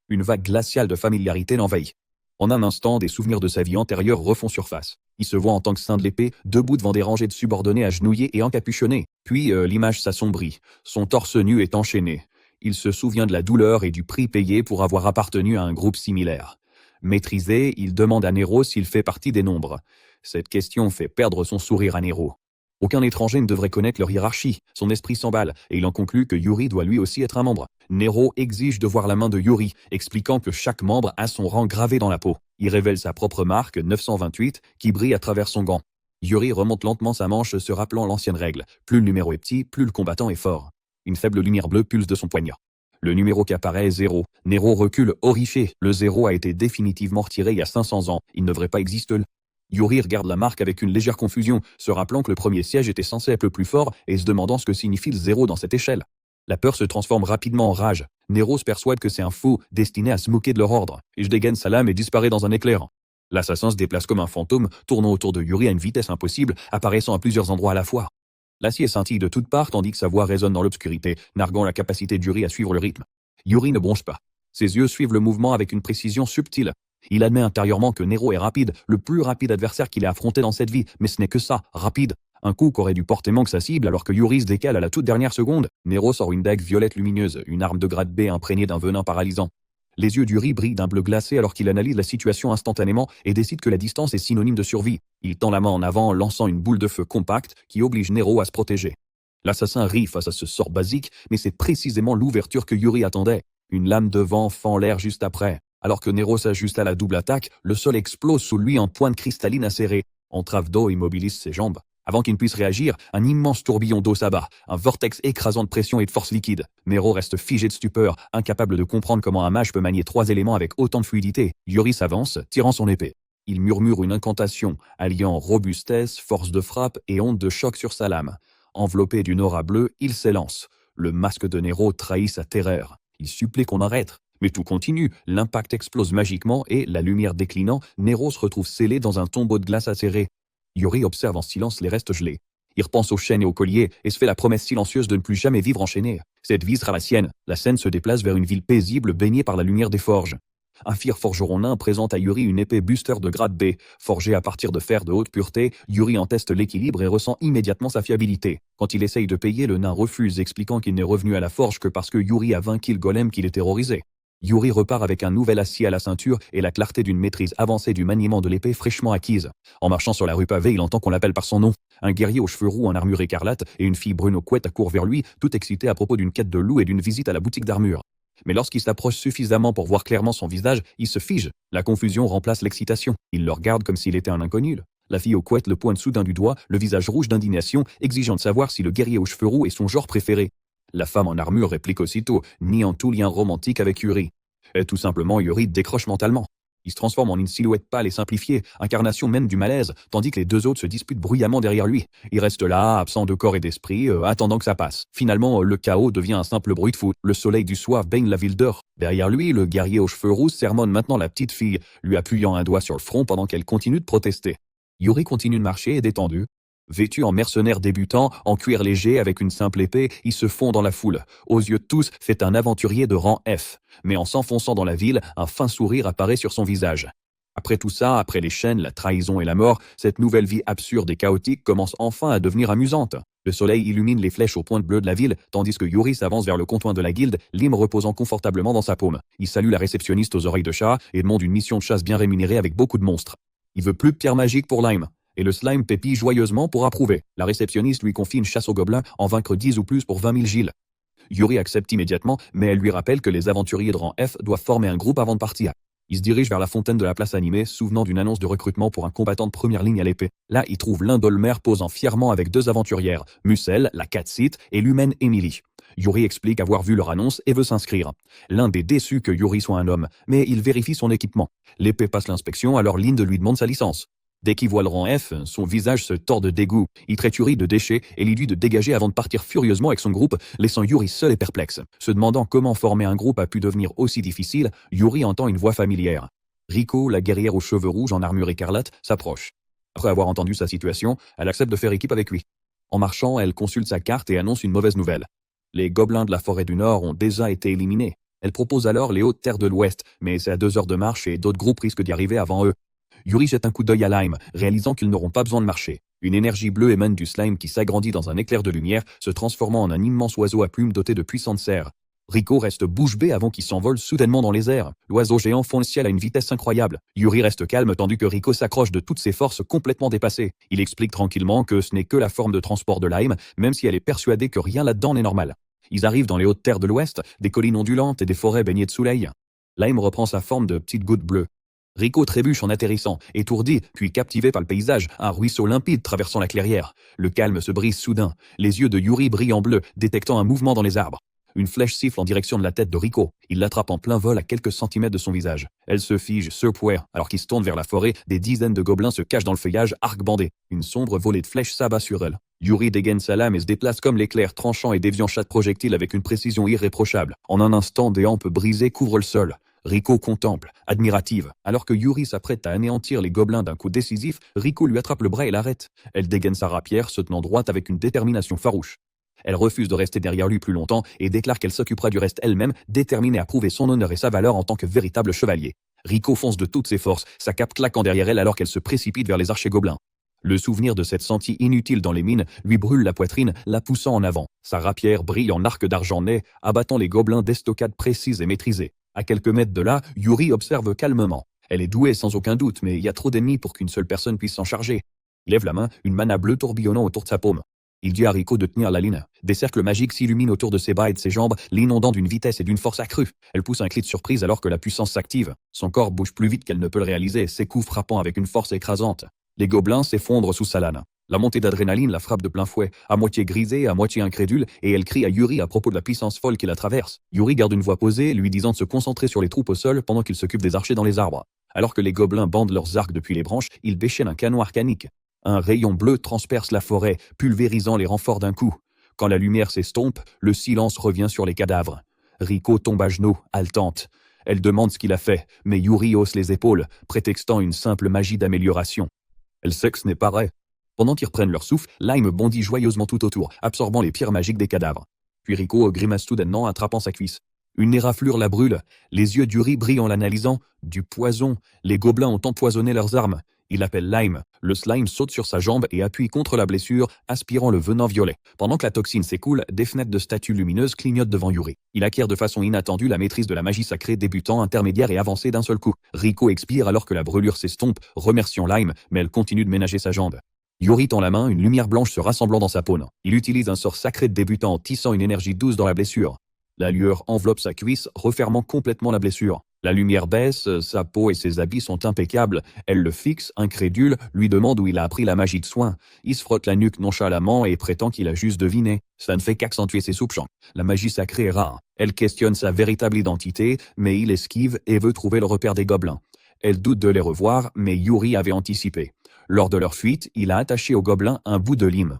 A: Une vague glaciale de familiarité l'envahit. En un instant, des souvenirs de sa vie antérieure refont surface. Il se voit en tant que saint de l'épée, debout devant des rangées de subordonnés agenouillés et encapuchonnés. Puis l'image s'assombrit. Son torse nu est enchaîné. Il se souvient de la douleur et du prix payé pour avoir appartenu à un groupe similaire. Maîtrisé, il demande à Nero s'il fait partie des nombres. Cette question fait perdre son sourire à Nero. Aucun étranger ne devrait connaître leur hiérarchie. Son esprit s'emballe, et il en conclut que Yuri doit lui aussi être un membre. Nero exige de voir la main de Yuri, expliquant que chaque membre a son rang gravé dans la peau. Il révèle sa propre marque, 928, qui brille à travers son gant. Yuri remonte lentement sa manche, se rappelant l'ancienne règle. Plus le numéro est petit, plus le combattant est fort. Une faible lumière bleue pulse de son poignard. Le numéro qui apparaît est 0. Nero recule, horrifié. Le 0 a été définitivement retiré il y a 500 ans. Il ne devrait pas exister. Yuri regarde la marque avec une légère confusion, se rappelant que le premier siège était censé être le plus fort et se demandant ce que signifie le 0 dans cette échelle. La peur se transforme rapidement en rage. Nero se persuade que c'est un faux, destiné à se moquer de leur ordre. Il dégaine sa lame et disparaît dans un éclair. L'assassin se déplace comme un fantôme, tournant autour de Yuri à une vitesse impossible, apparaissant à plusieurs endroits à la fois. L'acier scintille de toutes parts tandis que sa voix résonne dans l'obscurité, narguant la capacité de Yuri à suivre le rythme. Yuri ne bronche pas. Ses yeux suivent le mouvement avec une précision subtile. Il admet intérieurement que Nero est rapide, le plus rapide adversaire qu'il ait affronté dans cette vie, mais ce n'est que ça, rapide. Un coup qu'aurait dû porter manque sa cible alors que Yuri se décale à la toute dernière seconde. Nero sort une dague violette lumineuse, une arme de grade B imprégnée d'un venin paralysant. Les yeux d'Yuri brillent d'un bleu glacé alors qu'il analyse la situation instantanément et décide que la distance est synonyme de survie. Il tend la main en avant, lançant une boule de feu compacte qui oblige Nero à se protéger. L'assassin rit face à ce sort basique, mais c'est précisément l'ouverture que Yuri attendait. Une lame de vent fend l'air juste après. Alors que Nero s'ajuste à la double attaque, le sol explose sous lui en pointe cristalline acérée. Entrave d'eau immobilise ses jambes. Avant qu'il ne puisse réagir, un immense tourbillon d'eau s'abat, un vortex écrasant de pression et de force liquide. Nero reste figé de stupeur, incapable de comprendre comment un mage peut manier 3 éléments avec autant de fluidité. Yuri s'avance, tirant son épée. Il murmure une incantation, alliant robustesse, force de frappe et onde de choc sur sa lame. Enveloppé d'une aura bleue, il s'élance. Le masque de Nero trahit sa terreur. Il supplie qu'on arrête. Mais tout continue, l'impact explose magiquement et, la lumière déclinant, Nero se retrouve scellé dans un tombeau de glace acéré. Yuri observe en silence les restes gelés. Il repense aux chaînes et aux colliers et se fait la promesse silencieuse de ne plus jamais vivre enchaîné. Cette vie sera la sienne. La scène se déplace vers une ville paisible baignée par la lumière des forges. Un fier forgeron nain présente à Yuri une épée Buster de grade B. Forgée à partir de fer de haute pureté, Yuri en teste l'équilibre et ressent immédiatement sa fiabilité. Quand il essaye de payer, le nain refuse, expliquant qu'il n'est revenu à la forge que parce que Yuri a vaincu le golem qui les terrorisait. Yuri repart avec un nouvel acier à la ceinture et la clarté d'une maîtrise avancée du maniement de l'épée fraîchement acquise. En marchant sur la rue pavée, il entend qu'on l'appelle par son nom. Un guerrier aux cheveux roux en armure écarlate et une fille brune aux couettes accourent vers lui, tout excités à propos d'une quête de loup et d'une visite à la boutique d'armure. Mais lorsqu'il s'approche suffisamment pour voir clairement son visage, il se fige. La confusion remplace l'excitation. Il le regarde comme s'il était un inconnu. La fille aux couettes le pointe soudain du doigt, le visage rouge d'indignation, exigeant de savoir si le guerrier aux cheveux roux est son genre préféré. La femme en armure réplique aussitôt, niant tout lien romantique avec Yuri. Et tout simplement, Yuri décroche mentalement. Il se transforme en une silhouette pâle et simplifiée, incarnation même du malaise, tandis que les deux autres se disputent bruyamment derrière lui. Il reste là, absent de corps et d'esprit, attendant que ça passe. Finalement, le chaos devient un simple bruit de foot. Le soleil du soir baigne la ville d'or. Derrière lui, le guerrier aux cheveux roux sermonne maintenant la petite fille, lui appuyant un doigt sur le front pendant qu'elle continue de protester. Yuri continue de marcher et détendu. Vêtus en mercenaires débutants, en cuir léger avec une simple épée, ils se font dans la foule. Aux yeux de tous, c'est un aventurier de rang F. Mais en s'enfonçant dans la ville, un fin sourire apparaît sur son visage. Après tout ça, après les chaînes, la trahison et la mort, cette nouvelle vie absurde et chaotique commence enfin à devenir amusante. Le soleil illumine les flèches aux pointes bleues de la ville, tandis que Yuri s'avance vers le comptoir de la guilde, Lim reposant confortablement dans sa paume. Il salue la réceptionniste aux oreilles de chat et demande une mission de chasse bien rémunérée avec beaucoup de monstres. Il veut plus de pierre magique pour Lime. Et le slime pépille joyeusement pour approuver. La réceptionniste lui confie une chasse aux gobelins, en vaincre 10 ou plus pour 20 000 giles. Yuri accepte immédiatement, mais elle lui rappelle que les aventuriers de rang F doivent former un groupe avant de partir. Il se dirige vers la fontaine de la place animée, souvenant d'une annonce de recrutement pour un combattant de première ligne à l'épée. Là, il trouve l'Indolmer posant fièrement avec 2 aventurières, Musel, la Catsit, et l'humaine Emily. Yuri explique avoir vu leur annonce et veut s'inscrire. L'Inde est déçu que Yuri soit un homme, mais il vérifie son équipement. L'épée passe l'inspection, alors Linde lui demande sa licence. Dès qu'il voit le rang F, son visage se tord de dégoût. Il traite Yuri de déchet et lui dit de dégager avant de partir furieusement avec son groupe, laissant Yuri seul et perplexe. Se demandant comment former un groupe a pu devenir aussi difficile, Yuri entend une voix familière. Rico, la guerrière aux cheveux rouges en armure écarlate, s'approche. Après avoir entendu sa situation, elle accepte de faire équipe avec lui. En marchant, elle consulte sa carte et annonce une mauvaise nouvelle. Les gobelins de la forêt du Nord ont déjà été éliminés. Elle propose alors les hautes terres de l'Ouest, mais c'est à 2 heures de marche et d'autres groupes risquent d'y arriver avant eux. Yuri jette un coup d'œil à Lime, réalisant qu'ils n'auront pas besoin de marcher. Une énergie bleue émane du slime qui s'agrandit dans un éclair de lumière, se transformant en un immense oiseau à plumes doté de puissantes serres. Rico reste bouche bée avant qu'il s'envole soudainement dans les airs. L'oiseau géant fond le ciel à une vitesse incroyable. Yuri reste calme tandis que Rico s'accroche de toutes ses forces complètement dépassées. Il explique tranquillement que ce n'est que la forme de transport de Lime, même si elle est persuadée que rien là-dedans n'est normal. Ils arrivent dans les hautes terres de l'Ouest, des collines ondulantes et des forêts baignées de soleil. Lime reprend sa forme de petite goutte bleue. Rico trébuche en atterrissant, étourdi, puis captivé par le paysage, un ruisseau limpide traversant la clairière. Le calme se brise soudain. Les yeux de Yuri brillent en bleu, détectant un mouvement dans les arbres. Une flèche siffle en direction de la tête de Rico. Il l'attrape en plein vol à quelques centimètres de son visage. Elle se fige, surpouère, alors qu'il se tourne vers la forêt, des dizaines de gobelins se cachent dans le feuillage, arc bandé. Une sombre volée de flèches s'abat sur elle. Yuri dégaine sa lame et se déplace comme l'éclair, tranchant et déviant chaque projectile avec une précision irréprochable. En un instant, des hampes brisées couvrent le sol. Rico contemple, admirative. Alors que Yuri s'apprête à anéantir les gobelins d'un coup décisif, Rico lui attrape le bras et l'arrête. Elle dégaine sa rapière, se tenant droite avec une détermination farouche. Elle refuse de rester derrière lui plus longtemps et déclare qu'elle s'occupera du reste elle-même, déterminée à prouver son honneur et sa valeur en tant que véritable chevalier. Rico fonce de toutes ses forces, sa cape claquant derrière elle alors qu'elle se précipite vers les archers gobelins. Le souvenir de cette sentie inutile dans les mines lui brûle la poitrine, la poussant en avant. Sa rapière brille en arc d'argent net, abattant les gobelins d'estocades précises et maîtrisées. À quelques mètres de là, Yuri observe calmement. Elle est douée sans aucun doute, mais il y a trop d'ennemis pour qu'une seule personne puisse s'en charger. Il lève la main, une mana bleue tourbillonnant autour de sa paume. Il dit à Rico de tenir la ligne. Des cercles magiques s'illuminent autour de ses bras et de ses jambes, l'inondant d'une vitesse et d'une force accrue. Elle pousse un cri de surprise alors que la puissance s'active. Son corps bouge plus vite qu'elle ne peut le réaliser, ses coups frappant avec une force écrasante. Les gobelins s'effondrent sous sa lane. La montée d'adrénaline la frappe de plein fouet, à moitié grisée, à moitié incrédule, et elle crie à Yuri à propos de la puissance folle qui la traverse. Yuri garde une voix posée, lui disant de se concentrer sur les troupes au sol pendant qu'il s'occupe des archers dans les arbres. Alors que les gobelins bandent leurs arcs depuis les branches, ils déchaînent un canon arcanique. Un rayon bleu transperce la forêt, pulvérisant les renforts d'un coup. Quand la lumière s'estompe, le silence revient sur les cadavres. Rico tombe à genoux, haletante. Elle demande ce qu'il a fait, mais Yuri hausse les épaules, prétextant une simple magie d'amélioration. Elle sait que ce n'est pas vrai. Pendant qu'ils reprennent leur souffle, Lime bondit joyeusement tout autour, absorbant les pierres magiques des cadavres. Puis Rico grimace soudainement, attrapant sa cuisse. Une éraflure la brûle. Les yeux d'Yuri brillent en l'analysant. Du poison. Les gobelins ont empoisonné leurs armes. Il appelle Lime. Le slime saute sur sa jambe et appuie contre la blessure, aspirant le venin violet. Pendant que la toxine s'écoule, des fenêtres de statues lumineuses clignotent devant Yuri. Il acquiert de façon inattendue la maîtrise de la magie sacrée débutant, intermédiaire et avancée d'un seul coup. Rico expire alors que la brûlure s'estompe, remerciant Lime, mais elle continue de ménager sa jambe. Yuri tend la main, une lumière blanche se rassemblant dans sa paume. Il utilise un sort sacré de débutant en tissant une énergie douce dans la blessure. La lueur enveloppe sa cuisse, refermant complètement la blessure. La lumière baisse, sa peau et ses habits sont impeccables. Elle le fixe, incrédule, lui demande où il a appris la magie de soin. Il se frotte la nuque nonchalamment et prétend qu'il a juste deviné. Ça ne fait qu'accentuer ses soupçons. La magie sacrée est rare. Elle questionne sa véritable identité, mais il esquive et veut trouver le repère des gobelins. Elle doute de les revoir, mais Yuri avait anticipé. Lors de leur fuite, il a attaché au gobelin un bout de lime.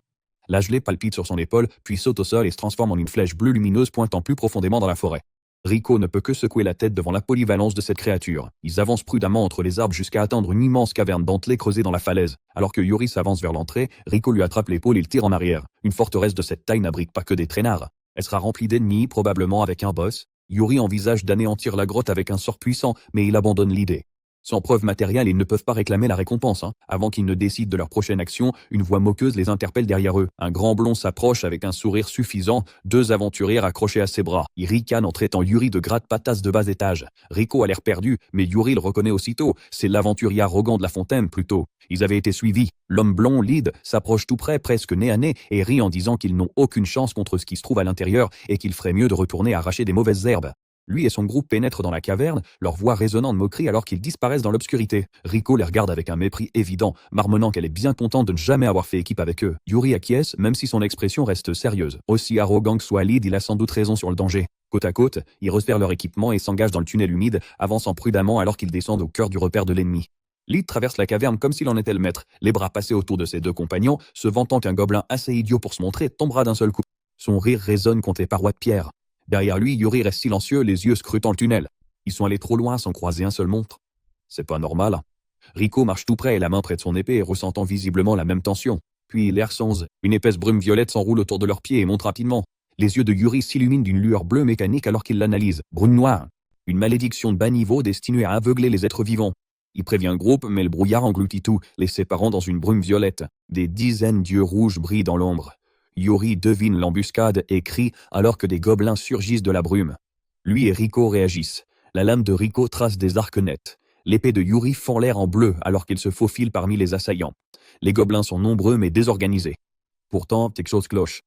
A: La gelée palpite sur son épaule, puis saute au sol et se transforme en une flèche bleue lumineuse pointant plus profondément dans la forêt. Rico ne peut que secouer la tête devant la polyvalence de cette créature. Ils avancent prudemment entre les arbres jusqu'à atteindre une immense caverne dentelée creusée dans la falaise. Alors que Yuri s'avance vers l'entrée, Rico lui attrape l'épaule et le tire en arrière. Une forteresse de cette taille n'abrite pas que des traînards. Elle sera remplie d'ennemis, probablement avec un boss. Yuri envisage d'anéantir la grotte avec un sort puissant, mais il abandonne l'idée. Sans preuve matérielle, ils ne peuvent pas réclamer la récompense. Avant qu'ils ne décident de leur prochaine action, une voix moqueuse les interpelle derrière eux. Un grand blond s'approche avec un sourire suffisant, 2 aventuriers accrochés à ses bras. Il ricane en traitant Yuri de gratte-patasse de bas étage. Rico a l'air perdu, mais Yuri le reconnaît aussitôt. C'est l'aventurier arrogant de la fontaine, plutôt. Ils avaient été suivis. L'homme blond, Lyd, s'approche tout près, presque nez à nez, et rit en disant qu'ils n'ont aucune chance contre ce qui se trouve à l'intérieur et qu'il ferait mieux de retourner arracher des mauvaises herbes. Lui et son groupe pénètrent dans la caverne, leur voix résonnant de moquerie alors qu'ils disparaissent dans l'obscurité. Rico les regarde avec un mépris évident, marmonnant qu'elle est bien contente de ne jamais avoir fait équipe avec eux. Yuri acquiesce, même si son expression reste sérieuse. Aussi arrogant que soit Lyd, il a sans doute raison sur le danger. Côte à côte, ils resserrent leur équipement et s'engagent dans le tunnel humide, avançant prudemment alors qu'ils descendent au cœur du repère de l'ennemi. Lyd traverse la caverne comme s'il en était le maître, les bras passés autour de ses 2 compagnons, se vantant qu'un gobelin assez idiot pour se montrer tombera d'un seul coup. Son rire résonne contre les parois de pierre. Derrière lui, Yuri reste silencieux, les yeux scrutant le tunnel. Ils sont allés trop loin sans croiser un seul monstre. C'est pas normal. Rico marche tout près, la main près de son épée, ressentant visiblement la même tension. Puis l'air songe. Une épaisse brume violette s'enroule autour de leurs pieds et monte rapidement. Les yeux de Yuri s'illuminent d'une lueur bleue mécanique alors qu'il l'analyse. Brume noire. Une malédiction de bas niveau destinée à aveugler les êtres vivants. Il prévient le groupe, mais le brouillard engloutit tout, les séparant dans une brume violette. Des dizaines d'yeux rouges brillent dans l'ombre. Yuri devine l'embuscade et crie alors que des gobelins surgissent de la brume. Lui et Rico réagissent. La lame de Rico trace des arcs nets. L'épée de Yuri fend l'air en bleu alors qu'il se faufile parmi les assaillants. Les gobelins sont nombreux mais désorganisés. Pourtant, quelque chose cloche.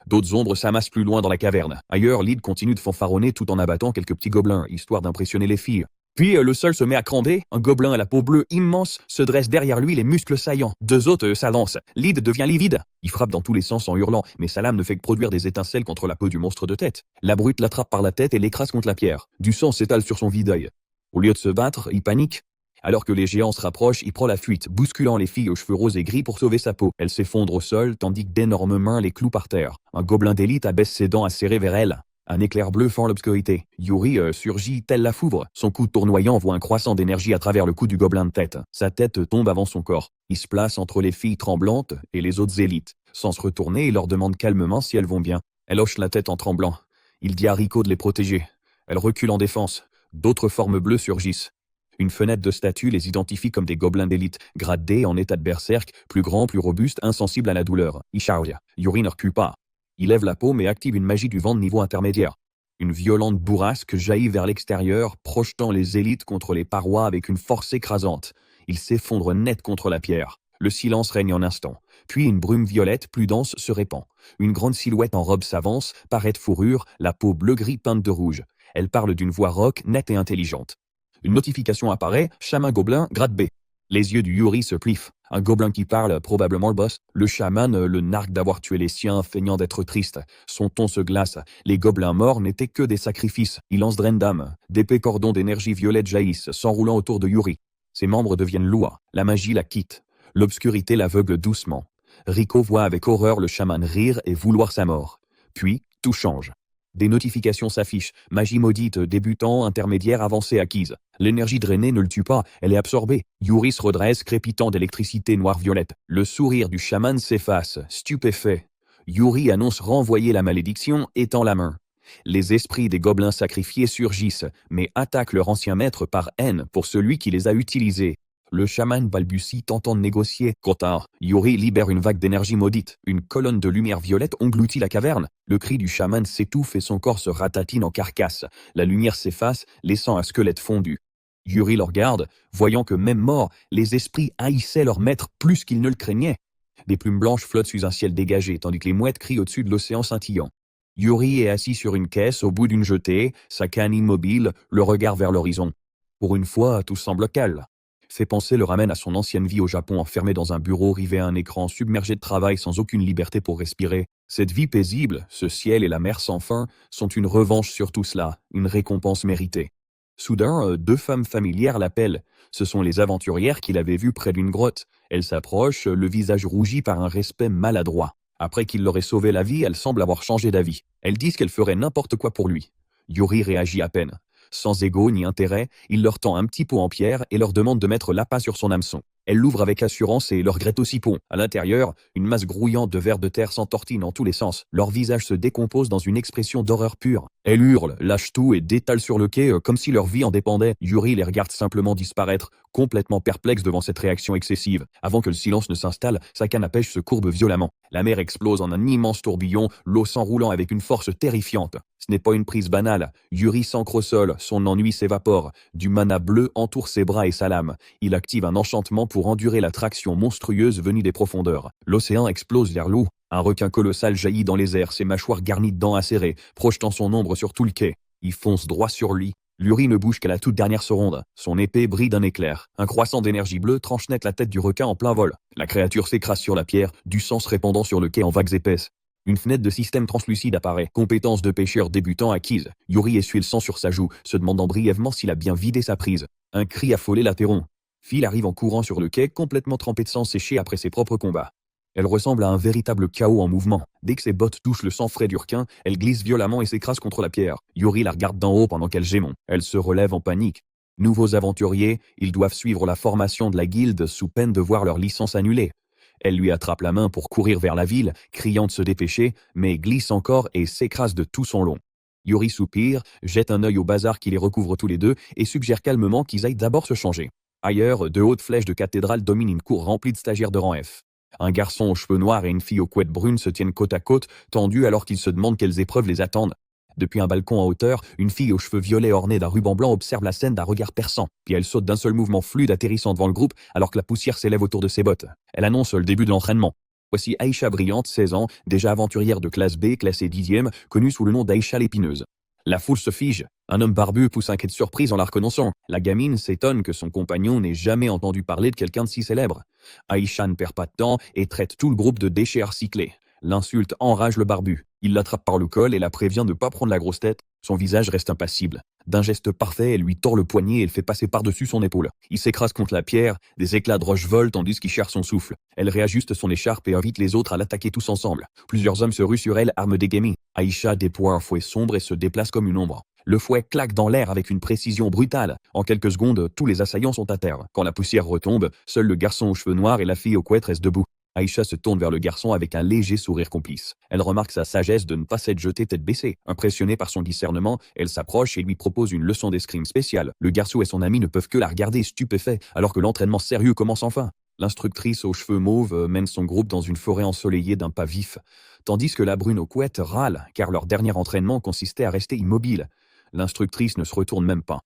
A: D'autres ombres s'amassent plus loin dans la caverne. Ailleurs, Lyd continue de fanfaronner tout en abattant quelques petits gobelins, histoire d'impressionner les filles. Puis le sol se met à crander, un gobelin à la peau bleue immense se dresse derrière lui, les muscles saillants. 2 autres s'avancent. Lyd devient livide. Il frappe dans tous les sens en hurlant, mais sa lame ne fait que produire des étincelles contre la peau du monstre de tête. La brute l'attrape par la tête et l'écrase contre la pierre. Du sang s'étale sur son vide-œil. Au lieu de se battre, il panique. Alors que les géants se rapprochent, il prend la fuite, bousculant les filles aux cheveux roses et gris pour sauver sa peau. Elle s'effondre au sol, tandis que d'énormes mains les clouent par terre. Un gobelin d'élite abaisse ses dents acérées vers elle. Un éclair bleu fend l'obscurité. Yuri surgit telle la foudre. Son coup tournoyant voit un croissant d'énergie à travers le cou du gobelin de tête. Sa tête tombe avant son corps. Il se place entre les filles tremblantes et les autres élites. Sans se retourner, il leur demande calmement si elles vont bien. Elle hoche la tête en tremblant. Il dit à Rico de les protéger. Elle recule en défense. D'autres formes bleues surgissent. Une fenêtre de statue les identifie comme des gobelins d'élite, grade D en état de berserk, plus grands, plus robustes, insensibles à la douleur. Il charge. Yuri ne recule pas. Il lève la paume et active une magie du vent de niveau intermédiaire. Une violente bourrasque jaillit vers l'extérieur, projetant les élites contre les parois avec une force écrasante. Il s'effondre net contre la pierre. Le silence règne en instant. Puis une brume violette, plus dense, se répand. Une grande silhouette en robe s'avance, parée de fourrure, la peau bleu-gris peinte de rouge. Elle parle d'une voix rauque, nette et intelligente. Une notification apparaît, chaman gobelin, grade B. Les yeux du Yuri se plissent. Un gobelin qui parle, probablement le boss. Le chaman le nargue d'avoir tué les siens, feignant d'être triste. Son ton se glace. Les gobelins morts n'étaient que des sacrifices. Il lance draine d'âme. D'épais cordons d'énergie violette jaillissent, s'enroulant autour de Yuri. Ses membres deviennent lourds. La magie la quitte. L'obscurité l'aveugle doucement. Rico voit avec horreur le chaman rire et vouloir sa mort. Puis, tout change. Des notifications s'affichent. Magie maudite, débutant, intermédiaire, avancée, acquise. L'énergie drainée ne le tue pas, elle est absorbée. Yuri se redresse, crépitant d'électricité noire-violette. Le sourire du chaman s'efface, stupéfait. Yuri annonce renvoyer la malédiction, étend la main. Les esprits des gobelins sacrifiés surgissent, mais attaquent leur ancien maître par haine pour celui qui les a utilisés. Le chaman balbutie, tentant de négocier. Trop Yuri libère une vague d'énergie maudite. Une colonne de lumière violette engloutit la caverne. Le cri du chaman s'étouffe et son corps se ratatine en carcasse. La lumière s'efface, laissant un squelette fondu. Yuri le regarde, voyant que même mort, les esprits haïssaient leur maître plus qu'ils ne le craignaient. Des plumes blanches flottent sous un ciel dégagé, tandis que les mouettes crient au-dessus de l'océan scintillant. Yuri est assis sur une caisse au bout d'une jetée, sa canne immobile, le regard vers l'horizon. Pour une fois, tout semble calme. Ses pensées le ramènent à son ancienne vie au Japon, enfermé dans un bureau rivé à un écran, submergé de travail sans aucune liberté pour respirer. Cette vie paisible, ce ciel et la mer sans fin, sont une revanche sur tout cela, une récompense méritée. Soudain, 2 femmes familières l'appellent. Ce sont les aventurières qu'il avait vues près d'une grotte. Elles s'approchent, le visage rougi par un respect maladroit. Après qu'il leur ait sauvé la vie, elles semblent avoir changé d'avis. Elles disent qu'elles feraient n'importe quoi pour lui. Yuri réagit à peine. Sans ego ni intérêt, il leur tend un petit pot en pierre et leur demande de mettre l'appât sur son hameçon. Elle l'ouvre avec assurance et le regrette aussi pot. À l'intérieur, une masse grouillante de vers de terre s'entortille dans tous les sens. Leur visage se décompose dans une expression d'horreur pure. Elle hurle, lâche tout et détale sur le quai comme si leur vie en dépendait. Yuri les regarde simplement disparaître, complètement perplexe devant cette réaction excessive. Avant que le silence ne s'installe, sa canne à pêche se courbe violemment. La mer explose en un immense tourbillon, l'eau s'enroulant avec une force terrifiante. Ce n'est pas une prise banale. Yuri s'ancre au sol, son ennui s'évapore. Du mana bleu entoure ses bras et sa lame. Il active un enchantement pour endurer la traction monstrueuse venue des profondeurs. L'océan explose vers l'eau. Un requin colossal jaillit dans les airs, ses mâchoires garnies de dents acérées, projetant son ombre sur tout le quai. Il fonce droit sur lui. Yuri ne bouge qu'à la toute dernière seconde. Son épée brille d'un éclair. Un croissant d'énergie bleue tranche net la tête du requin en plein vol. La créature s'écrase sur la pierre, du sang se répandant sur le quai en vagues épaisses. Une fenêtre de système translucide apparaît. Compétence de pêcheur débutant acquise. Yuri essuie le sang sur sa joue, se demandant brièvement s'il a bien vidé sa prise. Un cri affolé l'interrompt. Phil arrive en courant sur le quai, complètement trempé de sang séché après ses propres combats. Elle ressemble à un véritable chaos en mouvement. Dès que ses bottes touchent le sang frais du requin, elle glisse violemment et s'écrase contre la pierre. Yuri la regarde d'en haut pendant qu'elle gémit. Elle se relève en panique. Nouveaux aventuriers, ils doivent suivre la formation de la guilde sous peine de voir leur licence annulée. Elle lui attrape la main pour courir vers la ville, criant de se dépêcher, mais glisse encore et s'écrase de tout son long. Yuri soupire, jette un œil au bazar qui les recouvre tous les deux et suggère calmement qu'ils aillent d'abord se changer. Ailleurs, de hautes flèches de cathédrale dominent une cour remplie de stagiaires de rang F. Un garçon aux cheveux noirs et une fille aux couettes brunes se tiennent côte à côte, tendus alors qu'ils se demandent quelles épreuves les attendent. Depuis un balcon en hauteur, une fille aux cheveux violets ornés d'un ruban blanc observe la scène d'un regard perçant, puis elle saute d'un seul mouvement fluide atterrissant devant le groupe alors que la poussière s'élève autour de ses bottes. Elle annonce le début de l'entraînement. Voici Aïcha Brillante, 16 ans, déjà aventurière de classe B, classée 10e, connue sous le nom d'Aïcha l'Épineuse. La foule se fige. Un homme barbu pousse un cri de surprise en la reconnaissant. La gamine s'étonne que son compagnon n'ait jamais entendu parler de quelqu'un de si célèbre. Aïcha ne perd pas de temps et traite tout le groupe de déchets recyclés. L'insulte enrage le barbu. Il l'attrape par le col et la prévient de ne pas prendre la grosse tête. Son visage reste impassible. D'un geste parfait, elle lui tord le poignet et le fait passer par-dessus son épaule. Il s'écrase contre la pierre, des éclats de roche volent tandis qu'il cherche son souffle. Elle réajuste son écharpe et invite les autres à l'attaquer tous ensemble. Plusieurs hommes se ruent sur elle, armes dégaimées. Aïcha déploie un fouet sombre et se déplace comme une ombre. Le fouet claque dans l'air avec une précision brutale. En quelques secondes, tous les assaillants sont à terre. Quand la poussière retombe, seul le garçon aux cheveux noirs et la fille aux couettes restent debout. Aïcha se tourne vers le garçon avec un léger sourire complice. Elle remarque sa sagesse de ne pas s'être jetée tête baissée. Impressionnée par son discernement, elle s'approche et lui propose une leçon d'escrime spéciale. Le garçon et son ami ne peuvent que la regarder stupéfaits, alors que l'entraînement sérieux commence enfin. L'instructrice aux cheveux mauves mène son groupe dans une forêt ensoleillée d'un pas vif, tandis que la brune aux couettes râle, car leur dernier entraînement consistait à rester immobile. L'instructrice ne se retourne même pas.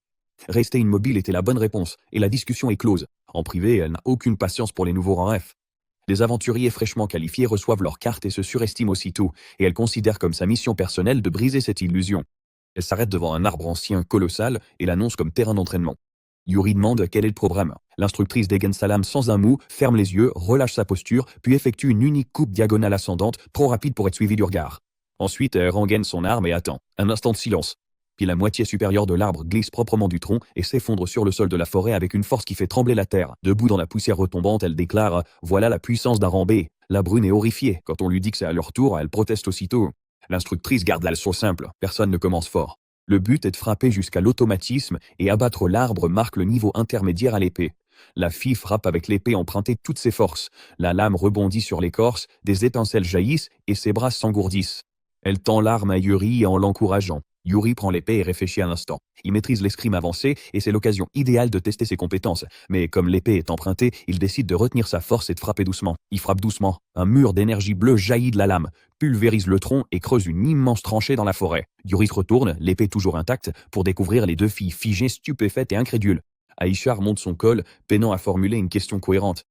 A: Rester immobile était la bonne réponse, et la discussion est close. En privé, elle n'a aucune patience pour les nouveaux rangs F. Les aventuriers fraîchement qualifiés reçoivent leur carte et se surestiment aussitôt, et elle considère comme sa mission personnelle de briser cette illusion. Elle s'arrête devant un arbre ancien colossal et l'annonce comme terrain d'entraînement. Yuri demande quel est le programme. L'instructrice dégaine sa lame sans un mot, ferme les yeux, relâche sa posture, puis effectue une unique coupe diagonale ascendante, trop rapide pour être suivie du regard. Ensuite, elle rengaine son arme et attend. Un instant de silence. Puis la moitié supérieure de l'arbre glisse proprement du tronc et s'effondre sur le sol de la forêt avec une force qui fait trembler la terre. Debout dans la poussière retombante, elle déclare « Voilà la puissance d'un rang B ». La brune est horrifiée. Quand on lui dit que c'est à leur tour, elle proteste aussitôt. L'instructrice garde la leçon simple. Personne ne commence fort. Le but est de frapper jusqu'à l'automatisme et abattre l'arbre marque le niveau intermédiaire à l'épée. La fille frappe avec l'épée empruntée toutes ses forces. La lame rebondit sur l'écorce, des étincelles jaillissent et ses bras s'engourdissent. Elle tend l'arme à Yuri en l'encourageant. Yuri prend l'épée et réfléchit un instant. Il maîtrise l'escrime avancé et c'est l'occasion idéale de tester ses compétences. Mais comme l'épée est empruntée, il décide de retenir sa force et de frapper doucement. Il frappe doucement. Un mur d'énergie bleue jaillit de la lame, pulvérise le tronc et creuse une immense tranchée dans la forêt. Yuri se retourne, l'épée toujours intacte, pour découvrir les deux filles figées, stupéfaites et incrédules. Aïcha remonte son col, peinant à formuler une question cohérente.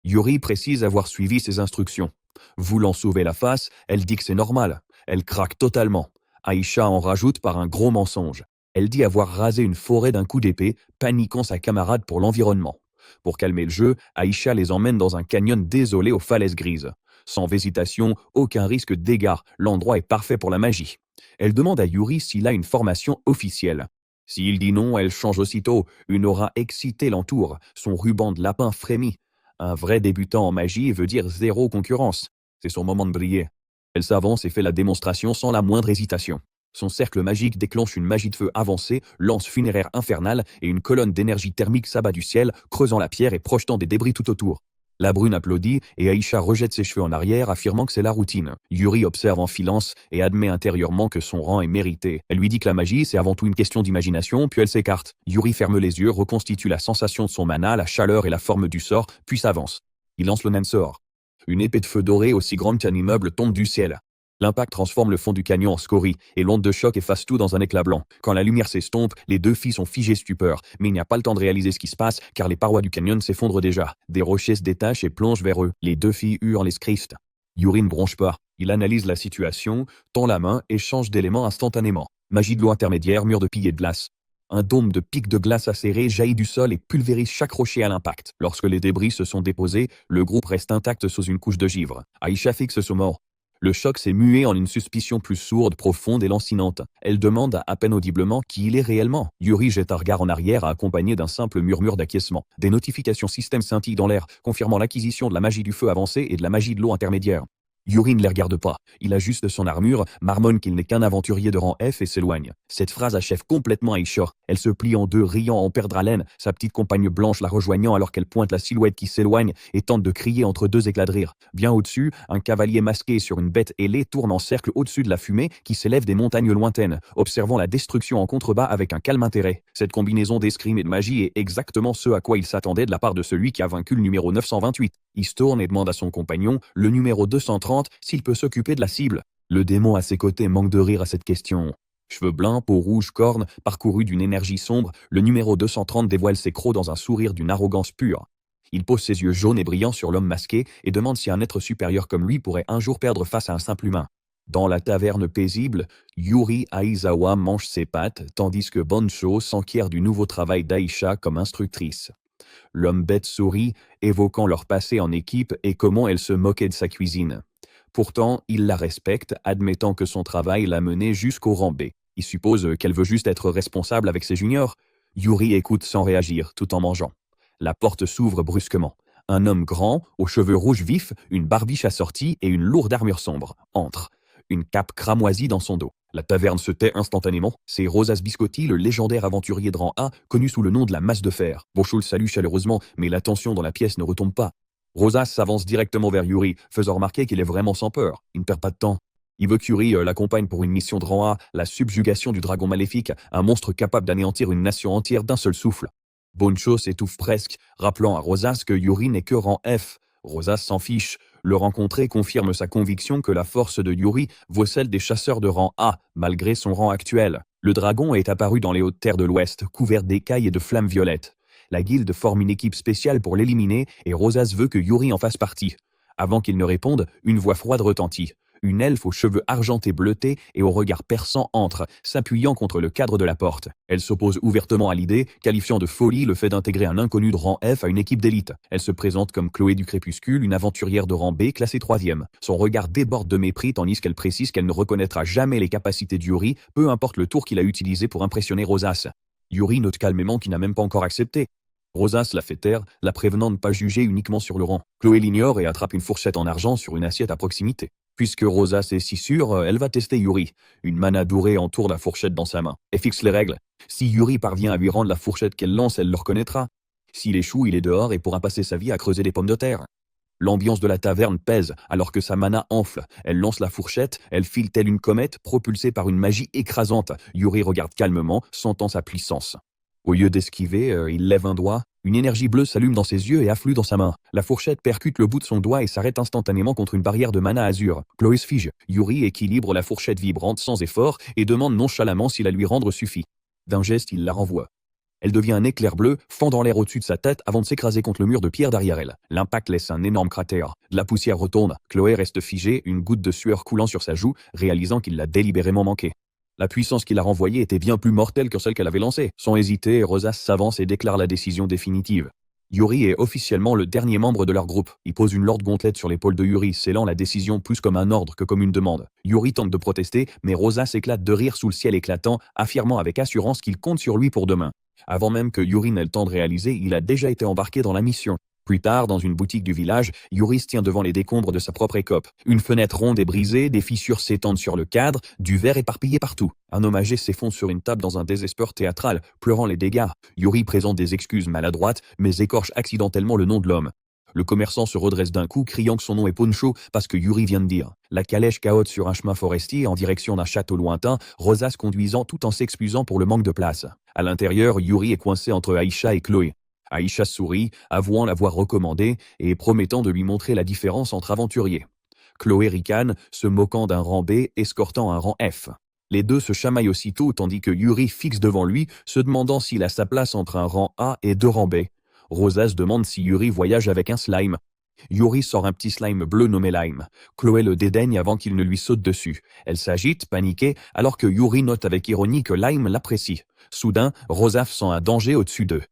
A: Yuri précise avoir suivi ses instructions. Voulant sauver la face, elle dit que c'est normal. Elle craque totalement. Aïcha en rajoute par un gros mensonge. Elle dit avoir rasé une forêt d'un coup d'épée, paniquant sa camarade pour l'environnement. Pour calmer le jeu, Aïcha les emmène dans un canyon désolé aux falaises grises. Sans hésitation, aucun risque d'égard, l'endroit est parfait pour la magie. Elle demande à Yuri s'il a une formation officielle. S'il dit non, elle change aussitôt. Une aura excitée l'entoure, son ruban de lapin frémit. Un vrai débutant en magie veut dire zéro concurrence. C'est son moment de briller. Elle s'avance et fait la démonstration sans la moindre hésitation. Son cercle magique déclenche une magie de feu avancée, lance funéraire infernale et une colonne d'énergie thermique s'abat du ciel, creusant la pierre et projetant des débris tout autour. La brune applaudit et Aïcha rejette ses cheveux en arrière, affirmant que c'est la routine. Yuri observe en silence et admet intérieurement que son rang est mérité. Elle lui dit que la magie, c'est avant tout une question d'imagination, puis elle s'écarte. Yuri ferme les yeux, reconstitue la sensation de son mana, la chaleur et la forme du sort, puis s'avance. Il lance le Nansor. Une épée de feu dorée aussi grande qu'un immeuble tombe du ciel. L'impact transforme le fond du canyon en scorie, et l'onde de choc efface tout dans un éclat blanc. Quand la lumière s'estompe, les deux filles sont figées stupeur, mais il n'y a pas le temps de réaliser ce qui se passe, car les parois du canyon s'effondrent déjà. Des rochers se détachent et plongent vers eux. Les deux filles hurlent les Christ. Yuri ne bronche pas. Il analyse la situation, tend la main et change d'élément instantanément. Magie de l'eau intermédiaire, mur de piliers de glace. Un dôme de pics de glace acérés jaillit du sol et pulvérise chaque rocher à l'impact. Lorsque les débris se sont déposés, le groupe reste intact sous une couche de givre. Aïcha fixe son mort. Le choc s'est mué en une suspicion plus sourde, profonde et lancinante. Elle demande à peine audiblement qui il est réellement. Yuri jette un regard en arrière accompagné d'un simple murmure d'acquiescement. Des notifications système scintillent dans l'air, confirmant l'acquisition de la magie du feu avancée et de la magie de l'eau intermédiaire. Yuri ne les regarde pas. Il ajuste son armure, marmonne qu'il n'est qu'un aventurier de rang F et s'éloigne. Cette phrase achève complètement Aïcha. Elle se plie en deux, riant en perdre haleine, sa petite compagne blanche la rejoignant alors qu'elle pointe la silhouette qui s'éloigne et tente de crier entre deux éclats de rire. Bien au-dessus, un cavalier masqué sur une bête ailée tourne en cercle au-dessus de la fumée qui s'élève des montagnes lointaines, observant la destruction en contrebas avec un calme intérêt. Cette combinaison d'escrime et de magie est exactement ce à quoi il s'attendait de la part de celui qui a vaincu le numéro 928. Il se tourne et demande à son compagnon, le numéro 230, s'il peut s'occuper de la cible. Le démon à ses côtés manque de rire à cette question. Cheveux blancs, peau rouge, cornes, parcouru d'une énergie sombre, le numéro 230 dévoile ses crocs dans un sourire d'une arrogance pure. Il pose ses yeux jaunes et brillants sur l'homme masqué et demande si un être supérieur comme lui pourrait un jour perdre face à un simple humain. Dans la taverne paisible, Yuri Aizawa mange ses pâtes, tandis que Boncho s'enquiert du nouveau travail d'Aïcha comme instructrice. L'homme bête sourit, évoquant leur passé en équipe et comment elle se moquait de sa cuisine. Pourtant, il la respecte, admettant que son travail l'a menée jusqu'au rang B. Il suppose qu'elle veut juste être responsable avec ses juniors. Yuri écoute sans réagir, tout en mangeant. La porte s'ouvre brusquement. Un homme grand, aux cheveux rouges vifs, une barbiche assortie et une lourde armure sombre, entre. Une cape cramoisie dans son dos. La taverne se tait instantanément. C'est Rosas Biscotti, le légendaire aventurier de rang A, connu sous le nom de la masse de fer. Boncho le salue chaleureusement, mais la tension dans la pièce ne retombe pas. Rosas s'avance directement vers Yuri, faisant remarquer qu'il est vraiment sans peur. Il ne perd pas de temps. Il veut que Yuri l'accompagne pour une mission de rang A, la subjugation du dragon maléfique, un monstre capable d'anéantir une nation entière d'un seul souffle. Boncho s'étouffe presque, rappelant à Rosas que Yuri n'est que rang F. Rosas s'en fiche. Le rencontrer confirme sa conviction que la force de Yuri vaut celle des chasseurs de rang A, malgré son rang actuel. Le dragon est apparu dans les hautes terres de l'Ouest, couvert d'écailles et de flammes violettes. La guilde forme une équipe spéciale pour l'éliminer et Rosas veut que Yuri en fasse partie. Avant qu'il ne réponde, une voix froide retentit. Une elfe aux cheveux argentés bleutés et au regard perçant entre, s'appuyant contre le cadre de la porte. Elle s'oppose ouvertement à l'idée, qualifiant de folie le fait d'intégrer un inconnu de rang F à une équipe d'élite. Elle se présente comme Chloé du Crépuscule, une aventurière de rang B classée 3e. Son regard déborde de mépris tandis qu'elle précise qu'elle ne reconnaîtra jamais les capacités d'Yuri, peu importe le tour qu'il a utilisé pour impressionner Rosas. Yuri note calmement qu'il n'a même pas encore accepté. Rosas la fait taire, la prévenant de ne pas juger uniquement sur le rang. Chloé l'ignore et attrape une fourchette en argent sur une assiette à proximité. Puisque Rosas est si sûre, elle va tester Yuri. Une mana dorée entoure la fourchette dans sa main. Elle fixe les règles. Si Yuri parvient à lui rendre la fourchette qu'elle lance, elle le reconnaîtra. S'il échoue, il est dehors et pourra passer sa vie à creuser des pommes de terre. L'ambiance de la taverne pèse, alors que sa mana enfle. Elle lance la fourchette, elle file telle une comète, propulsée par une magie écrasante. Yuri regarde calmement, sentant sa puissance. Au lieu d'esquiver, il lève un doigt. Une énergie bleue s'allume dans ses yeux et afflue dans sa main. La fourchette percute le bout de son doigt et s'arrête instantanément contre une barrière de mana azur. Chloé se fige. Yuri équilibre la fourchette vibrante sans effort et demande nonchalamment si la lui rendre suffit. D'un geste, il la renvoie. Elle devient un éclair bleu, fendant l'air au-dessus de sa tête avant de s'écraser contre le mur de pierre derrière elle. L'impact laisse un énorme cratère. De la poussière retombe. Chloé reste figée, une goutte de sueur coulant sur sa joue, réalisant qu'il l'a délibérément manqué. La puissance qu'il a renvoyée était bien plus mortelle que celle qu'elle avait lancée. Sans hésiter, Rosas s'avance et déclare la décision définitive. Yuri est officiellement le dernier membre de leur groupe. Il pose une lourde gontelette sur l'épaule de Yuri, scellant la décision plus comme un ordre que comme une demande. Yuri tente de protester, mais Rosas éclate de rire sous le ciel éclatant, affirmant avec assurance qu'il compte sur lui pour demain. Avant même que Yuri n'ait le temps de réaliser, il a déjà été embarqué dans la mission. Plus tard, dans une boutique du village, Yuri se tient devant les décombres de sa propre écope. Une fenêtre ronde est brisée, des fissures s'étendent sur le cadre, du verre éparpillé partout. Un homme âgé s'effondre sur une table dans un désespoir théâtral, pleurant les dégâts. Yuri présente des excuses maladroites, mais écorche accidentellement le nom de l'homme. Le commerçant se redresse d'un coup, criant que son nom est Poncho parce que Yuri vient de dire. La calèche cahote sur un chemin forestier en direction d'un château lointain, Rosas conduisant tout en s'excusant pour le manque de place. À l'intérieur, Yuri est coincé entre Aïcha et Chloé. Aïcha sourit, avouant l'avoir recommandé et promettant de lui montrer la différence entre aventuriers. Chloé ricane, se moquant d'un rang B, escortant un rang F. Les deux se chamaillent aussitôt tandis que Yuri fixe devant lui, se demandant s'il a sa place entre un rang A et deux rangs B. Rosas demande si Yuri voyage avec un slime. Yuri sort un petit slime bleu nommé Lime. Chloé le dédaigne avant qu'il ne lui saute dessus. Elle s'agite, paniquée, alors que Yuri note avec ironie que Lime l'apprécie. Soudain, Rosas sent un danger au-dessus d'eux.